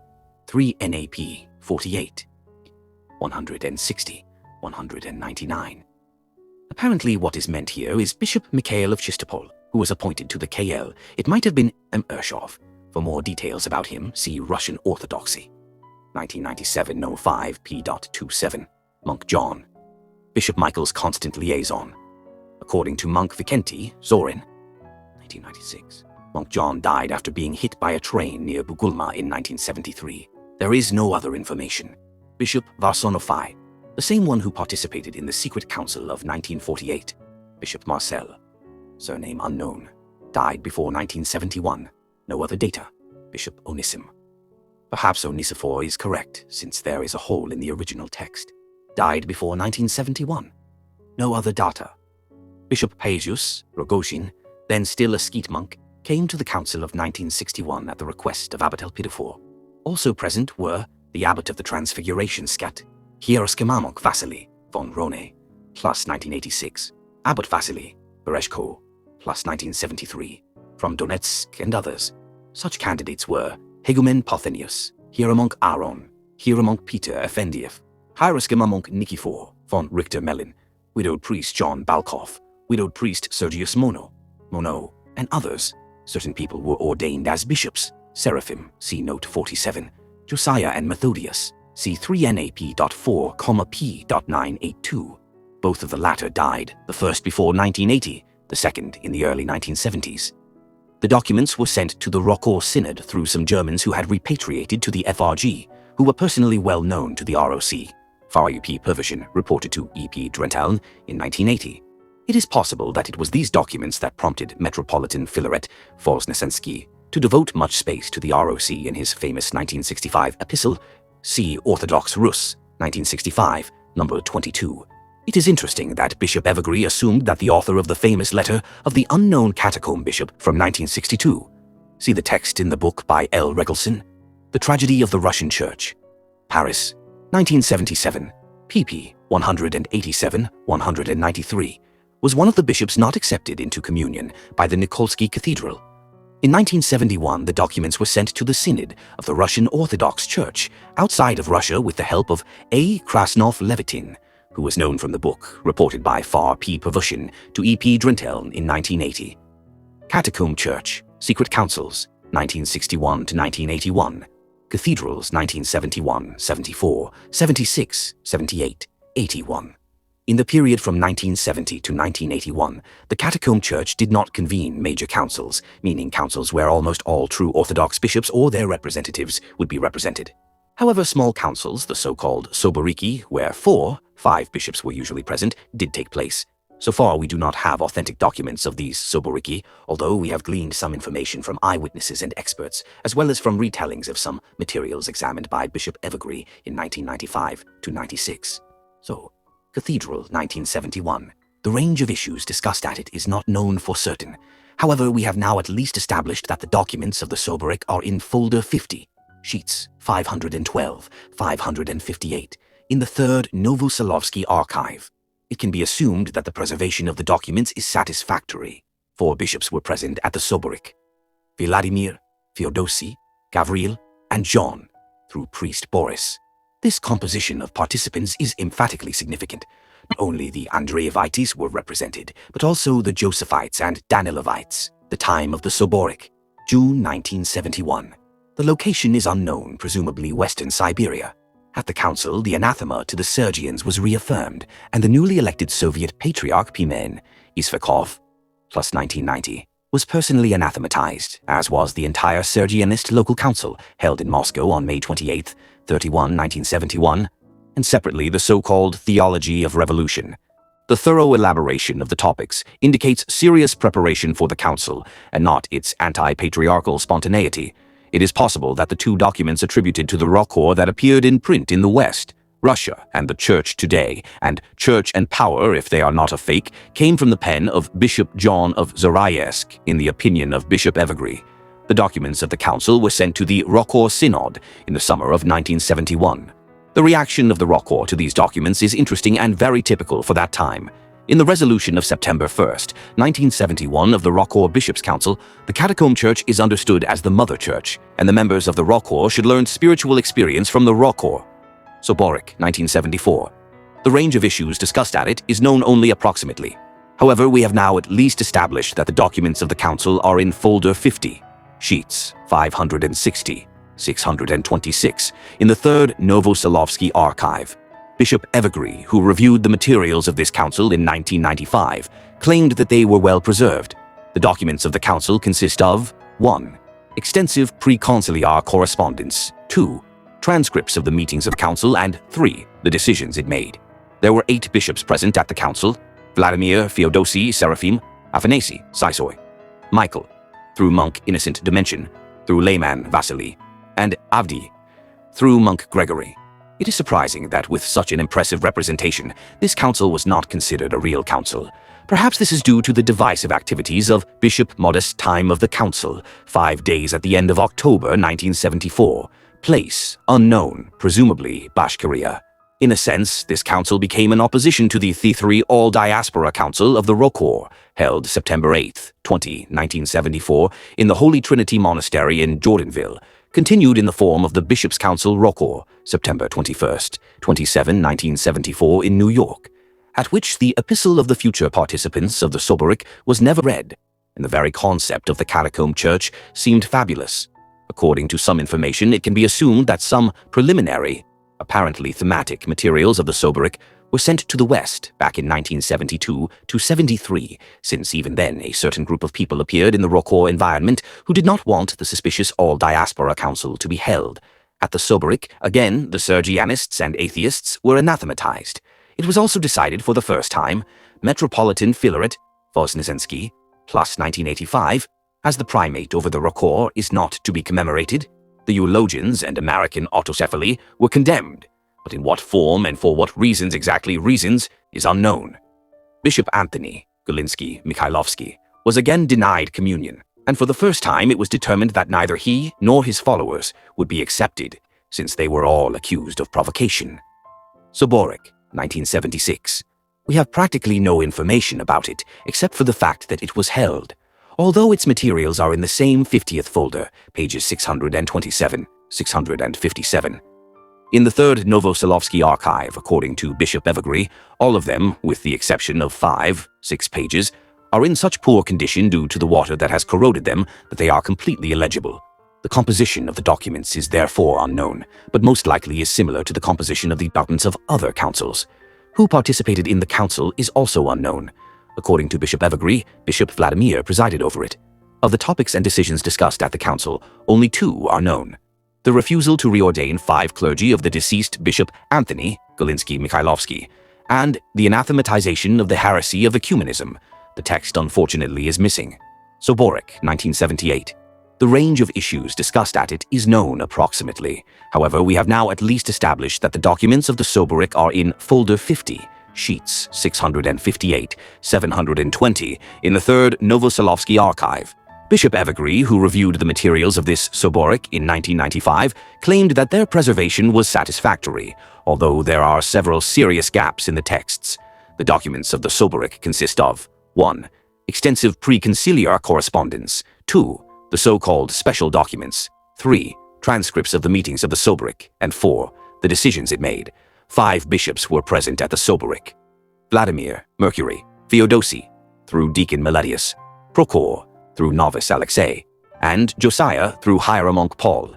A: 3 NAP 48 160 199. Apparently what is meant here is Bishop Mikhail of Chistopol, who was appointed to the KL. It might have been M. Urshov. For more details about him, see Russian Orthodoxy. 1997 05 P.27. Monk John. Bishop Michael's constant liaison. According to Monk Vikenty, Zorin. 1996. Monk John died after being hit by a train near Bugulma in 1973. There is no other information. Bishop Varsonofai, the same one who participated in the secret council of 1948. Bishop Marcel, surname unknown, died before 1971. No other data. Bishop Onisim. Perhaps Onisiphore is correct, since there is a hole in the original text. Died before 1971. No other data. Bishop Paisius, Rogozhin, then still a skete monk, came to the council of 1961 at the request of Abbot Elpidifor. Also present were the abbot of the Transfiguration Scat, Hieroschimamok Vasily von Rone, plus 1986, Abbot Vasily Bereshko, plus 1973, from Donetsk and others. Such candidates were Hegumen Parthenius, Hieromonk Aaron, Hieromonk Peter Efendiev, Hieroschimamok Nikifor von Richter Melin, widowed priest John Balkov, widowed priest Sergius Mono, and others. Certain people were ordained as bishops. Seraphim, see note 47, Josiah and Methodius, see 3NAP.4, P.982. Both of the latter died, the first before 1980, the second in the early 1970s. The documents were sent to the ROC Synod through some Germans who had repatriated to the FRG, who were personally well known to the ROC. FARUP Perversion reported to EP Drenteln in 1980. It is possible that it was these documents that prompted Metropolitan Filaret Voznesensky to devote much space to the ROC in his famous 1965 epistle, See Orthodox Rus, 1965, number 22. It is interesting that Bishop Evergrey assumed that the author of the famous letter of the unknown Catacomb bishop from 1962. See the text in the book by L. Regelson, The Tragedy of the Russian Church. Paris, 1977, pp. 187-193, was one of the bishops not accepted into communion by the Nikolsky Cathedral. In 1971, the documents were sent to the Synod of the Russian Orthodox Church outside of Russia with the help of A. Krasnov-Levitin, who was known from the book, reported by FARUP Perversion to EP Drenteln in 1980. Catacomb Church, Secret Councils, 1961 to 1981. Cathedrals, 1971, 74, 76, 78, 81. In the period from 1970 to 1981, the Catacomb Church did not convene major councils, meaning councils where almost all true Orthodox bishops or their representatives would be represented. However, small councils, the so-called Soboriki, where 5 bishops were usually present, did take place. So far, we do not have authentic documents of these Soboriki, although we have gleaned some information from eyewitnesses and experts, as well as from retellings of some materials examined by Bishop Evergrey in 1995 to 96. So, Cathedral, 1971. The range of issues discussed at it is not known for certain. However, we have now at least established that the documents of the Soborik are in folder 50, sheets 512, 558, in the 3rd Novoselovsky archive. It can be assumed that the preservation of the documents is satisfactory. 4 bishops were present at the Soborik: Vladimir, Feodosy, Gavril, and John, through priest Boris. This composition of participants is emphatically significant. Not only the Andreevites were represented, but also the Josephites and Danilovites. The time of the Soborik, June 1971. The location is unknown, presumably Western Siberia. At the council, the anathema to the Sergians was reaffirmed, and the newly elected Soviet Patriarch Pimen, Isfakov, plus 1990, was personally anathematized, as was the entire Sergianist local council held in Moscow on May 28, 31, 1971, and separately the so-called Theology of Revolution. The thorough elaboration of the topics indicates serious preparation for the council and not its anti-patriarchal spontaneity. It is possible that the 2 documents attributed to the ROC that appeared in print in the West, Russia, and the Church today, and Church and Power, if they are not a fake, came from the pen of Bishop John of Zarayesk, in the opinion of Bishop Evergrey. The documents of the council were sent to the ROC Synod in the summer of 1971. The reaction of the ROC to these documents is interesting and very typical for that time. In the resolution of September 1st, 1971 of the ROC Bishops' Council, the Catacomb Church is understood as the Mother Church, and the members of the ROC should learn spiritual experience from the ROC. Soborik, 1974. The range of issues discussed at it is known only approximately. However, we have now at least established that the documents of the Council are in folder 50, sheets 560, 626, in the 3rd Novoselovsky archive. Bishop Evergrey, who reviewed the materials of this council in 1995, claimed that they were well preserved. The documents of the council consist of 1. Extensive pre-conciliar correspondence, 2. Transcripts of the meetings of the council, and 3. The decisions it made. There were 8 bishops present at the council: Vladimir, Feodosy, Seraphim, Afanasy, Sysoy, Michael, through monk Innocent Dimension, through layman Vasily, and Avdi, through monk Gregory. It is surprising that with such an impressive representation, this council was not considered a real council. Perhaps this is due to the divisive activities of Bishop Modest. Time of the council, 5 days at the end of October 1974. Place, unknown, presumably Bashkiria. In a sense, this council became an opposition to the Thethry All-Diaspora Council of the ROC, held September 8, 1974, in the Holy Trinity Monastery in Jordanville, continued in the form of the Bishops' Council ROC, September 21, 27, 1974, in New York, at which the epistle of the future participants of the Soborik was never read, and the very concept of the Catacomb Church seemed fabulous. According to some information, it can be assumed that some preliminary, apparently thematic materials of the Soborik were sent to the West back in 1972 to 73, since even then a certain group of people appeared in the Rocourt environment who did not want the suspicious all-diaspora council to be held. At the Soboric, again, the Sergianists and atheists were anathematized. It was also decided for the first time, Metropolitan Filaret Voznesensky, plus 1985, as the primate over the Rocourt is not to be commemorated. The eulogians and American autocephaly were condemned, but in what form and for what reasons exactly is unknown. Bishop Anthony Galinsky Mikhailovsky was again denied communion, and for the first time it was determined that neither he nor his followers would be accepted, since they were all accused of provocation. Soboric, 1976. We have practically no information about it, except for the fact that it was held, although its materials are in the same 50th folder, pages 627, 657. In the third Novoselovsky archive, according to Bishop Evergrey, all of them, with the exception of 6 pages, are in such poor condition due to the water that has corroded them that they are completely illegible. The composition of the documents is therefore unknown, but most likely is similar to the composition of the documents of other councils. Who participated in the council is also unknown. According to Bishop Evergrey, Bishop Vladimir presided over it. Of the topics and decisions discussed at the council, only 2 are known. The refusal to reordain 5 clergy of the deceased Bishop Anthony Galinsky Mikhailovsky, and the anathematization of the heresy of ecumenism. The text, unfortunately, is missing. Soboric, 1978. The range of issues discussed at it is known approximately. However, we have now at least established that the documents of the Soboric are in Folder 50, sheets 658, 720, in the third Novoselovsky archive. Bishop Evergrey, who reviewed the materials of this Soboric in 1995, claimed that their preservation was satisfactory, although there are several serious gaps in the texts. The documents of the Soboric consist of 1. Extensive pre-conciliar correspondence, 2. The so-called special documents, 3. Transcripts of the meetings of the Soboric, and 4. The decisions it made. 5 bishops were present at the Soboric: Vladimir, Mercury, Theodosi, through Deacon Meletius, Procor, through Novice Alexy, and Josiah through Hieromonk Paul.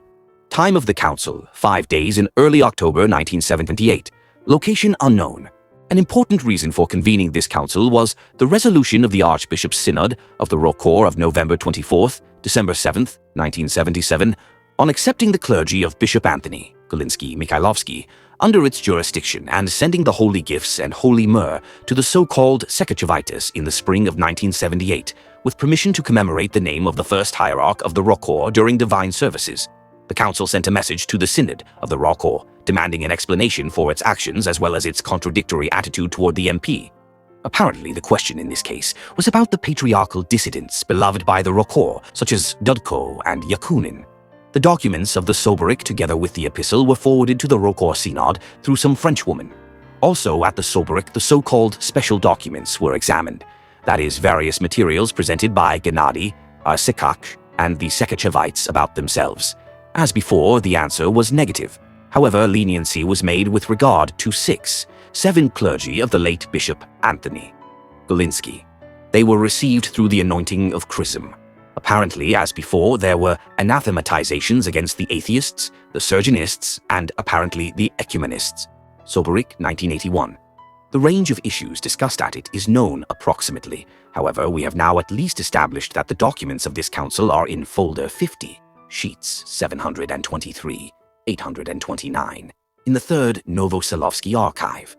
A: Time of the council, 5 days in early October 1978. Location unknown. An important reason for convening this council was the resolution of the Archbishop's Synod of the Rocourt of November 24th, December 7th, 1977, on accepting the clergy of Bishop Anthony Galinsky Mikhailovsky under its jurisdiction and sending the holy gifts and holy myrrh to the so-called Sekachevites in the spring of 1978, with permission to commemorate the name of the first hierarch of the Rocourt during divine services. The council sent a message to the Synod of the Rocourt, demanding an explanation for its actions as well as its contradictory attitude toward the MP. Apparently, the question in this case was about the patriarchal dissidents beloved by the Rocourt, such as Dudko and Yakunin. The documents of the Soboric, together with the epistle, were forwarded to the Rocourt Synod through some Frenchwoman. Also at the Soboric, the so-called special documents were examined. That is, various materials presented by Gennady, Arsikach, and the Sekachevites about themselves. As before, the answer was negative. However, leniency was made with regard to 7 clergy of the late Bishop Anthony Galinsky. They were received through the anointing of chrism. Apparently, as before, there were anathematizations against the atheists, the Sergianists, and apparently the ecumenists. Soboric, 1981. The range of issues discussed at it is known approximately. However, we have now at least established that the documents of this council are in Folder 50, sheets 723, 829, in the third Novoselovsky archive.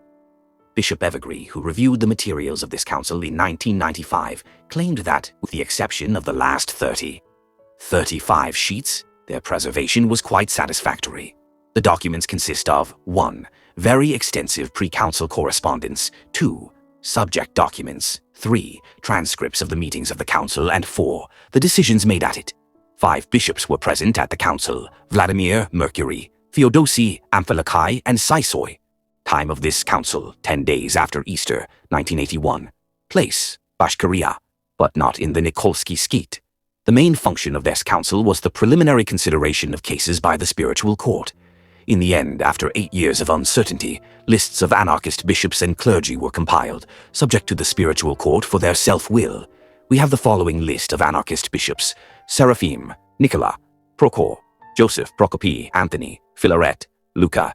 A: Bishop Evergrey, who reviewed the materials of this council in 1995, claimed that, with the exception of the last 35 sheets, their preservation was quite satisfactory. The documents consist of 1. Very extensive pre-council correspondence, 2. Subject documents, 3. Transcripts of the meetings of the council, and 4. The decisions made at it. 5 bishops were present at the council: Vladimir, Mercury, Theodosi, Amphilochi, and Sisoi. Time of this council, 10 days after Easter, 1981. Place, Bashkiria, but not in the Nikolsky Skeet. The main function of this council was the preliminary consideration of cases by the spiritual court. In the end, after 8 years of uncertainty, lists of anarchist bishops and clergy were compiled, subject to the spiritual court for their self-will. We have the following list of anarchist bishops: Seraphim, Nicola, Procor, Joseph Prokopi, Anthony, Filaret, Luca,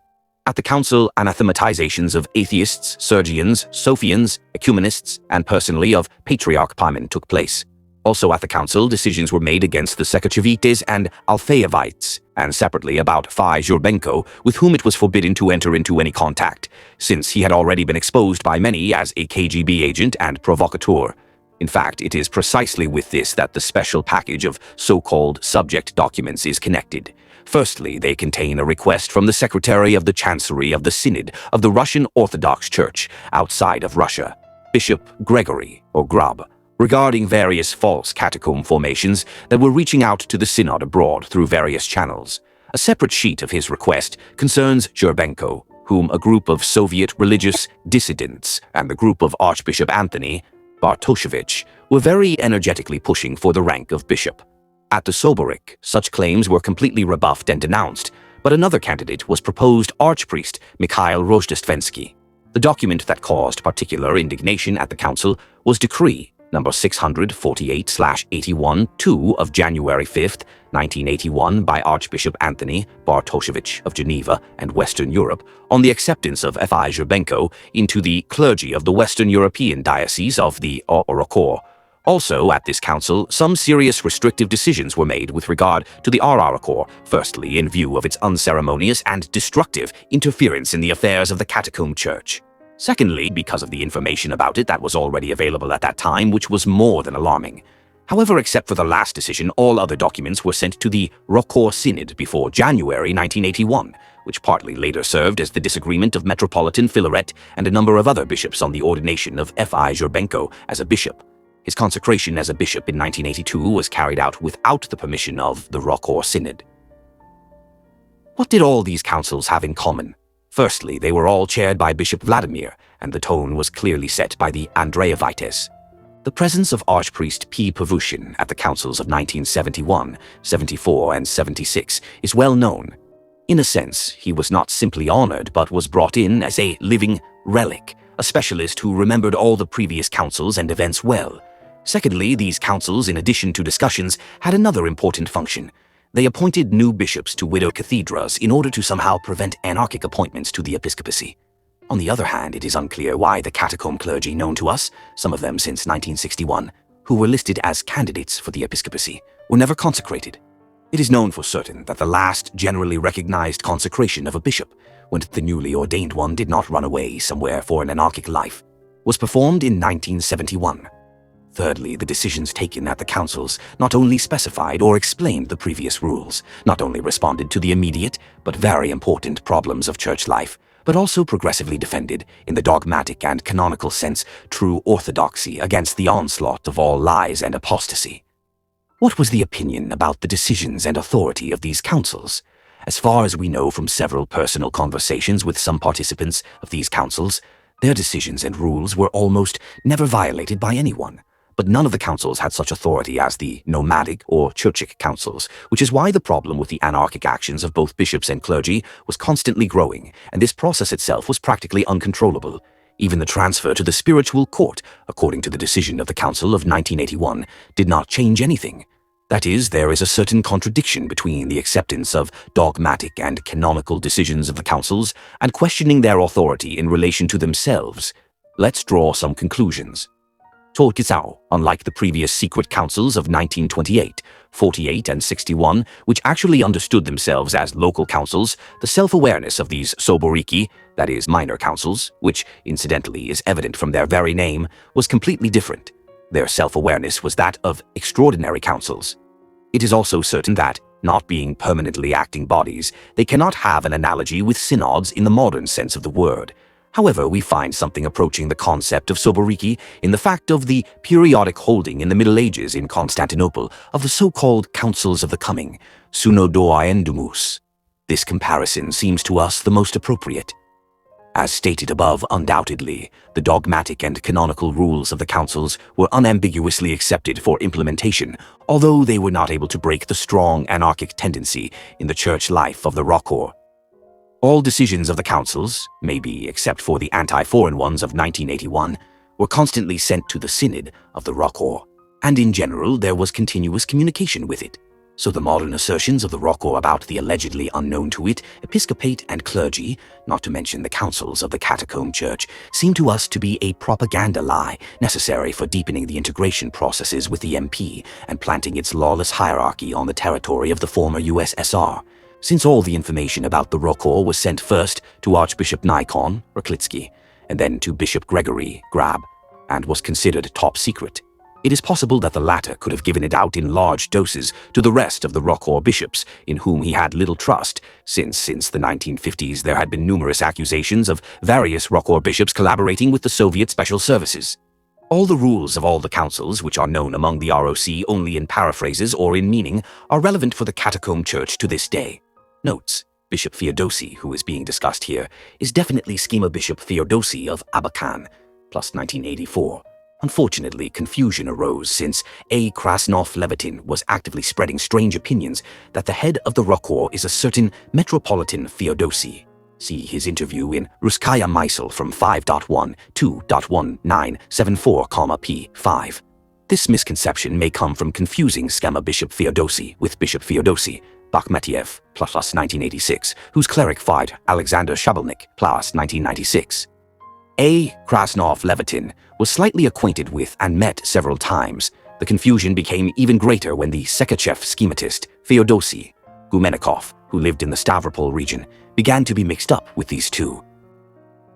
A: At the council, anathematizations of atheists, Sergians, Sophians, ecumenists, and personally of Patriarch Paimon took place. Also at the council, decisions were made against the Secuchevites and Alphaevites, and separately about Lazar Zhurbenko, with whom it was forbidden to enter into any contact, since he had already been exposed by many as a KGB agent and provocateur. In fact, it is precisely with this that the special package of so-called subject documents is connected. Firstly, they contain a request from the Secretary of the Chancery of the Synod of the Russian Orthodox Church outside of Russia, Bishop Gregory, or Grub, regarding various false catacomb formations that were reaching out to the synod abroad through various channels. A separate sheet of his request concerns Zhurbenko, whom a group of Soviet religious dissidents and the group of Archbishop Anthony Bartoshevich were very energetically pushing for the rank of bishop. At the Soborik, such claims were completely rebuffed and denounced, but another candidate was proposed Archpriest Mikhail Rojdestvensky. The document that caused particular indignation at the council was Decree number 648/81-2 of January 5, 1981 by Archbishop Anthony Bartoshevich of Geneva and Western Europe on the acceptance of F.I. Zhurbenko into the clergy of the Western European Diocese of the Orokor. Also, at this council, some serious restrictive decisions were made with regard to the Orokor, firstly in view of its unceremonious and destructive interference in the affairs of the Catacomb Church. Secondly, because of the information about it that was already available at that time, which was more than alarming. However, except for the last decision, all other documents were sent to the Rokor Synod before January 1981, which partly later served as the disagreement of Metropolitan Filaret and a number of other bishops on the ordination of F.I. Zhurbenko as a bishop. His consecration as a bishop in 1982 was carried out without the permission of the Rokor Synod. What did all these councils have in common? Firstly, they were all chaired by Bishop Vladimir, and the tone was clearly set by the Andreevites. The presence of Archpriest P. Pavushin at the councils of 1971, 74, and 76 is well known. In a sense, he was not simply honored but was brought in as a living relic, a specialist who remembered all the previous councils and events well. Secondly, these councils, in addition to discussions, had another important function. They appointed new bishops to widow cathedrals in order to somehow prevent anarchic appointments to the episcopacy. On the other hand, it is unclear why the catacomb clergy known to us, some of them since 1961, who were listed as candidates for the episcopacy, were never consecrated. It is known for certain that the last generally recognized consecration of a bishop, when the newly ordained one did not run away somewhere for an anarchic life, was performed in 1971. Thirdly, the decisions taken at the councils not only specified or explained the previous rules, not only responded to the immediate but very important problems of church life, but also progressively defended, in the dogmatic and canonical sense, true orthodoxy against the onslaught of all lies and apostasy. What was the opinion about the decisions and authority of these councils? As far as we know from several personal conversations with some participants of these councils, their decisions and rules were almost never violated by anyone. But none of the councils had such authority as the Nomadic or Chirchik councils, which is why the problem with the anarchic actions of both bishops and clergy was constantly growing, and this process itself was practically uncontrollable. Even the transfer to the spiritual court, according to the decision of the Council of 1981, did not change anything. That is, there is a certain contradiction between the acceptance of dogmatic and canonical decisions of the councils and questioning their authority in relation to themselves. Let's draw some conclusions. Tolkisau, unlike the previous secret councils of 1928, 48, and 61, which actually understood themselves as local councils, the self-awareness of these soboriki, that is, minor councils, which, incidentally, is evident from their very name, was completely different. Their self-awareness was that of extraordinary councils. It is also certain that, not being permanently acting bodies, they cannot have an analogy with synods in the modern sense of the word. However, we find something approaching the concept of soboriki in the fact of the periodic holding in the Middle Ages in Constantinople of the so-called Councils of the Coming, Synodoiendumus. This comparison seems to us the most appropriate. As stated above, undoubtedly, the dogmatic and canonical rules of the councils were unambiguously accepted for implementation, although they were not able to break the strong anarchic tendency in the church life of the Rokor. All decisions of the councils, maybe except for the anti-foreign ones of 1981, were constantly sent to the synod of the Rokor, and in general there was continuous communication with it. So the modern assertions of the Rockor about the allegedly unknown to it episcopate and clergy, not to mention the councils of the Catacomb Church, seem to us to be a propaganda lie necessary for deepening the integration processes with the MP and planting its lawless hierarchy on the territory of the former USSR. Since all the information about the Rockor was sent first to Archbishop Nikon, Raklitsky, and then to Bishop Gregory, Grab, and was considered top secret, it is possible that the latter could have given it out in large doses to the rest of the Rockor bishops, in whom he had little trust, since the 1950s there had been numerous accusations of various Rockor bishops collaborating with the Soviet special services. All the rules of all the councils, which are known among the ROC only in paraphrases or in meaning, are relevant for the Catacomb Church to this day. Notes: Bishop Theodosi, who is being discussed here, is definitely Schema Bishop Theodosi of Abakan, plus 1984. Unfortunately, confusion arose since A. Krasnov-Levitin was actively spreading strange opinions that the head of the Rockor is a certain Metropolitan Theodosi. See his interview in Ruskaya Mysl from 5.1.2.1974, p. 5. This misconception may come from confusing Schema Bishop Theodosi with Bishop Theodosi, Bakhmetiev, plus 1986, whose cleric fight Alexander Shabalnik, plus 1996. A. Krasnov-Levitin was slightly acquainted with and met several times. The confusion became even greater when the Sekachev schematist, Theodosi Gumenikov, who lived in the Stavropol region, began to be mixed up with these two.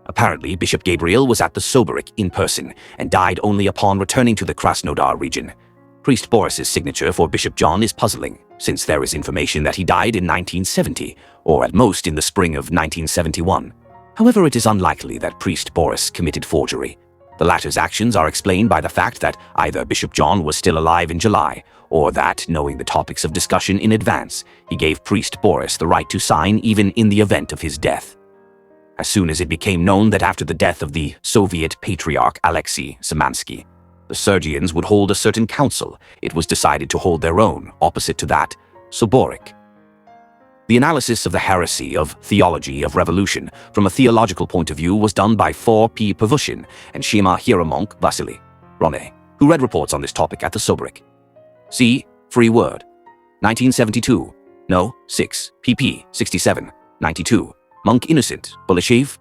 A: Apparently, Bishop Gabriel was at the Soberik in person and died only upon returning to the Krasnodar region. Priest Boris's signature for Bishop John is puzzling, since there is information that he died in 1970, or at most in the spring of 1971. However, it is unlikely that Priest Boris committed forgery. The latter's actions are explained by the fact that either Bishop John was still alive in July, or that, knowing the topics of discussion in advance, he gave Priest Boris the right to sign even in the event of his death. As soon as it became known that after the death of the Soviet Patriarch Alexy Samansky, the Sergians would hold a certain council, it was decided to hold their own, opposite to that, Soborik. The analysis of the heresy of theology of revolution from a theological point of view was done by 4P Pavushin and Shema Hieromonk Vasily Rone, who read reports on this topic at the Soberik. See Free Word, 1972, No. 6, pp. 67, 92, Monk Innocent, Bolishev.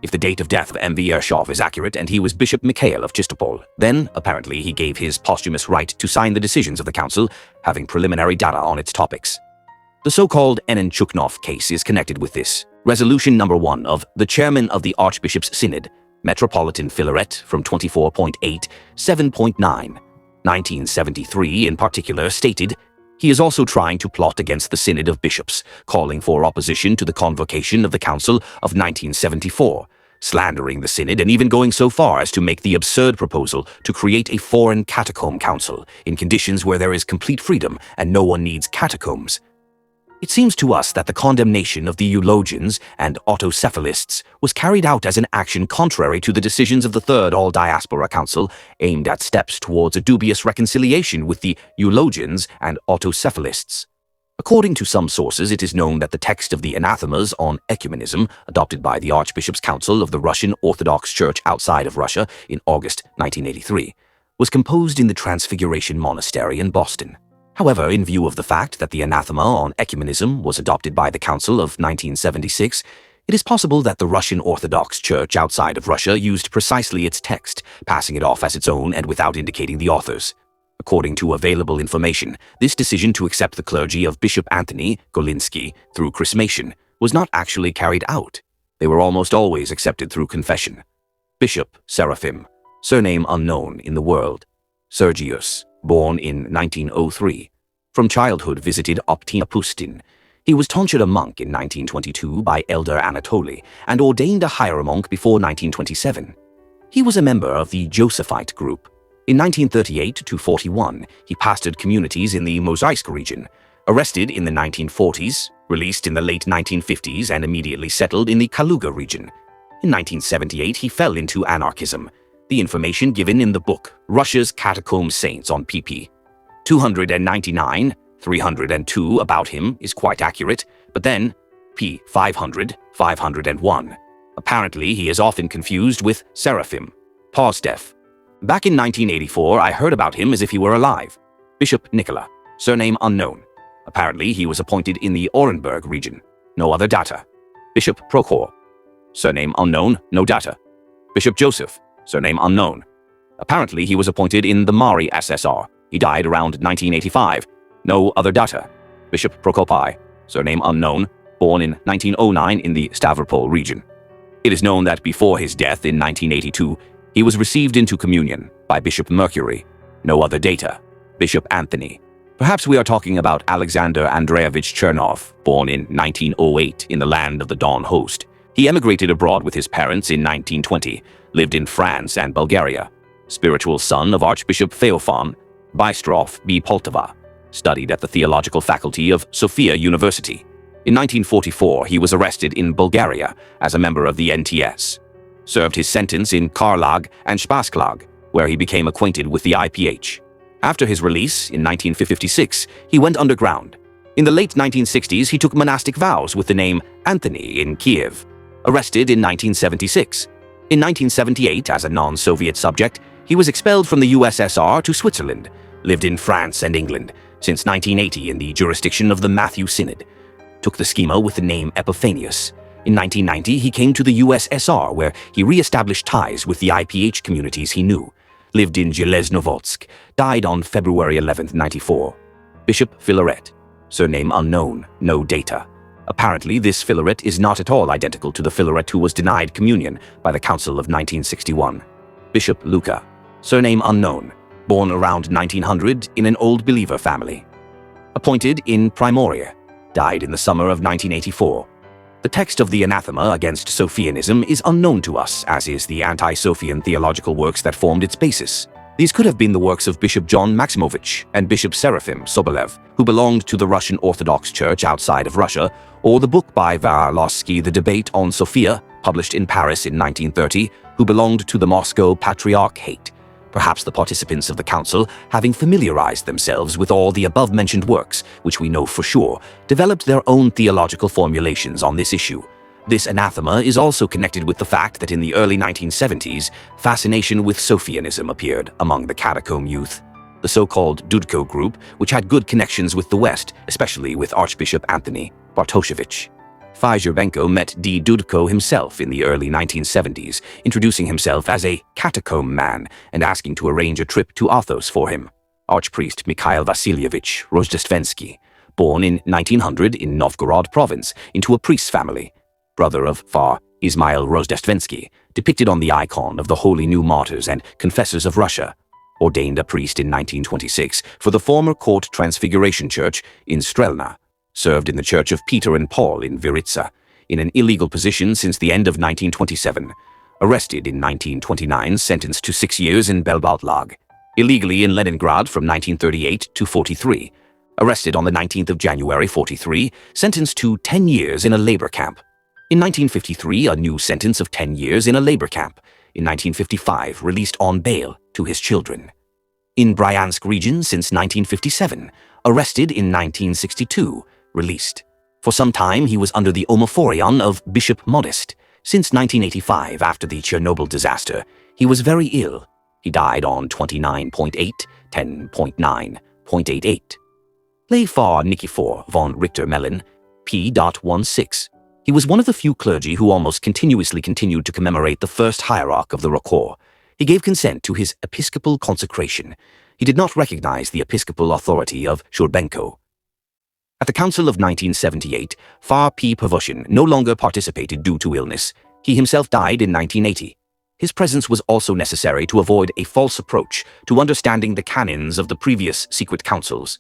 A: If the date of death of M.V. Yershov is accurate and he was Bishop Mikhail of Chistopol, then, apparently, he gave his posthumous right to sign the decisions of the council, having preliminary data on its topics. The so-called Enenchuknov case is connected with this. Resolution number 1 of the chairman of the Archbishop's Synod, Metropolitan Filaret from 24.8, 7.9, 1973 in particular, stated, he is also trying to plot against the Synod of Bishops, calling for opposition to the convocation of the Council of 1974, slandering the Synod and even going so far as to make the absurd proposal to create a foreign catacomb council in conditions where there is complete freedom and no one needs catacombs. It seems to us that the condemnation of the eulogians and autocephalists was carried out as an action contrary to the decisions of the Third All-Diaspora Council, aimed at steps towards a dubious reconciliation with the eulogians and autocephalists. According to some sources, it is known that the text of the Anathemas on ecumenism, adopted by the Archbishop's Council of the Russian Orthodox Church outside of Russia in August 1983, was composed in the Transfiguration Monastery in Boston. However, in view of the fact that the anathema on ecumenism was adopted by the Council of 1976, it is possible that the Russian Orthodox Church outside of Russia used precisely its text, passing it off as its own and without indicating the authors. According to available information, this decision to accept the clergy of Bishop Anthony Golinsky through chrismation was not actually carried out. They were almost always accepted through confession. Bishop Seraphim, surname unknown in the world, Sergius, born in 1903, from childhood visited Optina Pustin. He was tonsured a monk in 1922 by Elder Anatoly and ordained a hieromonk before 1927. He was a member of the Josephite group. In 1938-41, he pastored communities in the Mozaisk region, arrested in the 1940s, released in the late 1950s, and immediately settled in the Kaluga region. In 1978, he fell into anarchism. The information given in the book Russia's Catacomb Saints on pp. 299, 302 about him is quite accurate, but then p. 500, 501. Apparently, he is often confused with Seraphim, Pazdev. Back in 1984, I heard about him as if he were alive. Bishop Nicola, Surname unknown. Apparently, he was appointed in the Orenburg region. No other data. Bishop Prochor. Surname unknown, no data. Bishop Joseph. Surname unknown. Apparently, he was appointed in the Mari SSR. He died around 1985. No other data. Bishop Prokopai. Surname unknown. Born in 1909 in the Stavropol region. It is known that before his death in 1982, he was received into communion by Bishop Mercury. No other data. Bishop Anthony. Perhaps we are talking about Alexander Andreevich Chernov, born in 1908 in the land of the Don Host. He emigrated abroad with his parents in 1920, lived in France and Bulgaria. Spiritual son of Archbishop Feofan, Bystrov B. Poltava. Studied at the theological faculty of Sofia University. In 1944, he was arrested in Bulgaria as a member of the NTS. Served his sentence in Karlag and Spasklag, where he became acquainted with the IPH. After his release in 1956, he went underground. In the late 1960s, he took monastic vows with the name Anthony in Kiev. Arrested in 1976. In 1978, as a non-Soviet subject, he was expelled from the USSR to Switzerland, lived in France and England since 1980 in the jurisdiction of the Matthew Synod. Took the schema with the name Epiphanius. In 1990, he came to the USSR, where he re-established ties with the IPH communities he knew. Lived in Zheleznovodsk, died on February 11, 1994. Bishop Filaret. Surname unknown, no data. Apparently, this Filaret is not at all identical to the Filaret who was denied communion by the Council of 1961. Bishop Luca. Surname unknown. Born around 1900 in an Old Believer family. Appointed in Primoria. Died in the summer of 1984. The text of the anathema against Sophianism is unknown to us, as is the anti-Sophian theological works that formed its basis. These could have been the works of Bishop John Maximovich and Bishop Seraphim Sobolev, who belonged to the Russian Orthodox Church outside of Russia, or the book by Varalosky, The Debate on Sophia, published in Paris in 1930, who belonged to the Moscow Patriarchate. Perhaps the participants of the council, having familiarized themselves with all the above-mentioned works, which we know for sure, developed their own theological formulations on this issue. This anathema is also connected with the fact that in the early 1970s, fascination with Sophianism appeared among the Catacomb youth. The so-called Dudko group, which had good connections with the West, especially with Archbishop Anthony Bartoshevich. Zhurbenko met D. Dudko himself in the early 1970s, introducing himself as a Catacomb man and asking to arrange a trip to Athos for him. Archpriest Mikhail Vasilyevich Rojdestvensky, born in 1900 in Novgorod province into a priest's family. Brother of Far Ismail Rojdestvensky, depicted on the icon of the Holy New Martyrs and Confessors of Russia. Ordained a priest in 1926 for the former Court Transfiguration Church in Strelna. Served in the Church of Peter and Paul in Viritsa, in an illegal position since the end of 1927. Arrested in 1929, sentenced to 6 years in Belbaltlag. Illegally in Leningrad from 1938 to 43. Arrested on the 19th of January 43, sentenced to 10 years in a labor camp. In 1953, a new sentence of 10 years in a labor camp. In 1955, released on bail to his children. In Bryansk region since 1957. Arrested in 1962. Released. For some time, he was under the omophorion of Bishop Modest. Since 1985, after the Chernobyl disaster, he was very ill. He died on 29.8, 10.9.88. Leifar Nikifor von Richter-Mellin, p.16. He was one of the few clergy who almost continuously continued to commemorate the first hierarch of the Rokor. He gave consent to his episcopal consecration. He did not recognize the episcopal authority of Zhurbenko. At the Council of 1978, Far P. Pervushin no longer participated due to illness. He himself died in 1980. His presence was also necessary to avoid a false approach to understanding the canons of the previous secret councils.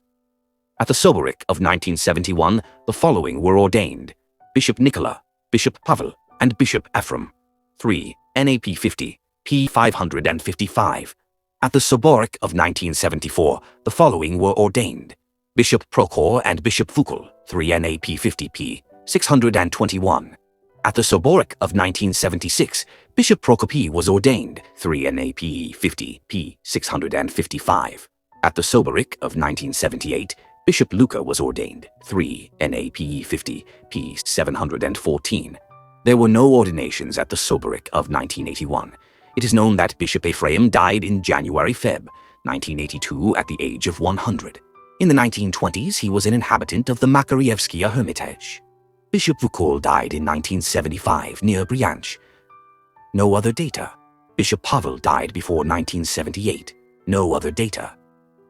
A: At the Soborik of 1971, the following were ordained: Bishop Nicola, Bishop Pavel, and Bishop Ephraim. 3. NAP 50, p. 555. At the Soborik of 1974, the following were ordained: Bishop Prochor and Bishop Fukul, 3 NAP 50, p. 621. At the Soborik of 1976, Bishop Prokopi was ordained, 3 NAP 50, p. 655. At the Soborik of 1978, Bishop Luca was ordained, 3 NAP 50, p. 714. There were no ordinations at the Soborik of 1981. It is known that Bishop Ephraim died in January-Feb 1982 at the age of 100. In the 1920s, he was an inhabitant of the Makarievskaya Hermitage. Bishop Vukol died in 1975 near Bryansk. No other data. Bishop Pavel died before 1978. No other data.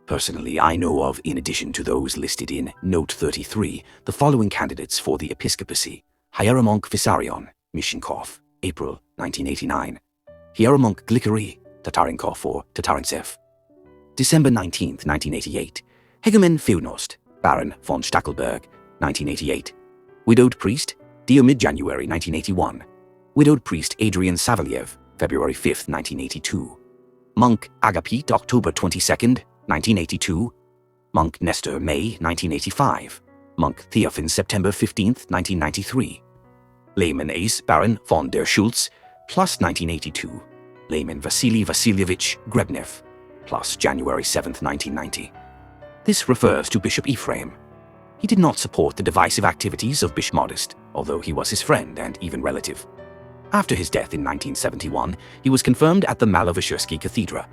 A: Personally, I know of, in addition to those listed in Note 33, the following candidates for the episcopacy: Hieromonk Vissarion, Mishenkov, April 1989. Hieromonk Glikary, Tatarenkov or Tatarintsev, December 19, 1988. Hegemen Feunost, Baron von Stackelberg, 1988. Widowed priest, Diomid, January 1981. Widowed priest Adrian Savaliev, February 5, 1982. Monk Agapit, October 22, 1982. Monk Nestor, May 1985. Monk Theophan, September 15, 1993. Layman Ace Baron von der Schultz, plus 1982. Layman Vasily Vasilyevich Grebnev, plus January 7, 1990. This refers to Bishop Ephraim. He did not support the divisive activities of Bishop Modest, although he was his friend and even relative. After his death in 1971, he was confirmed at the Malovyshchersky Cathedra.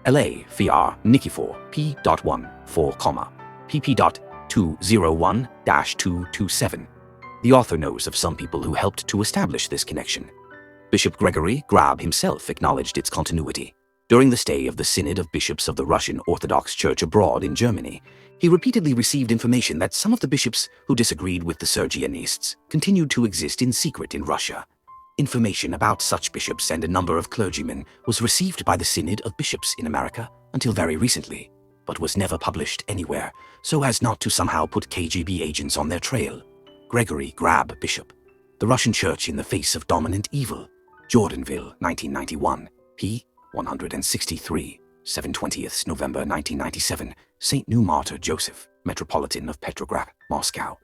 A: LA Fiar Nikifor P.1 4, pp.201-227. The author knows of some people who helped to establish this connection. Bishop Gregory Grab himself acknowledged its continuity. During the stay of the Synod of Bishops of the Russian Orthodox Church abroad in Germany, he repeatedly received information that some of the bishops who disagreed with the Sergianists continued to exist in secret in Russia. Information about such bishops and a number of clergymen was received by the Synod of Bishops in America until very recently, but was never published anywhere, so as not to somehow put KGB agents on their trail. Gregory Grab Bishop, The Russian Church in the Face of Dominant Evil, Jordanville, 1991, p. 163, 7/20 November 1997, St. New Martyr Joseph, Metropolitan of Petrograd, Moscow.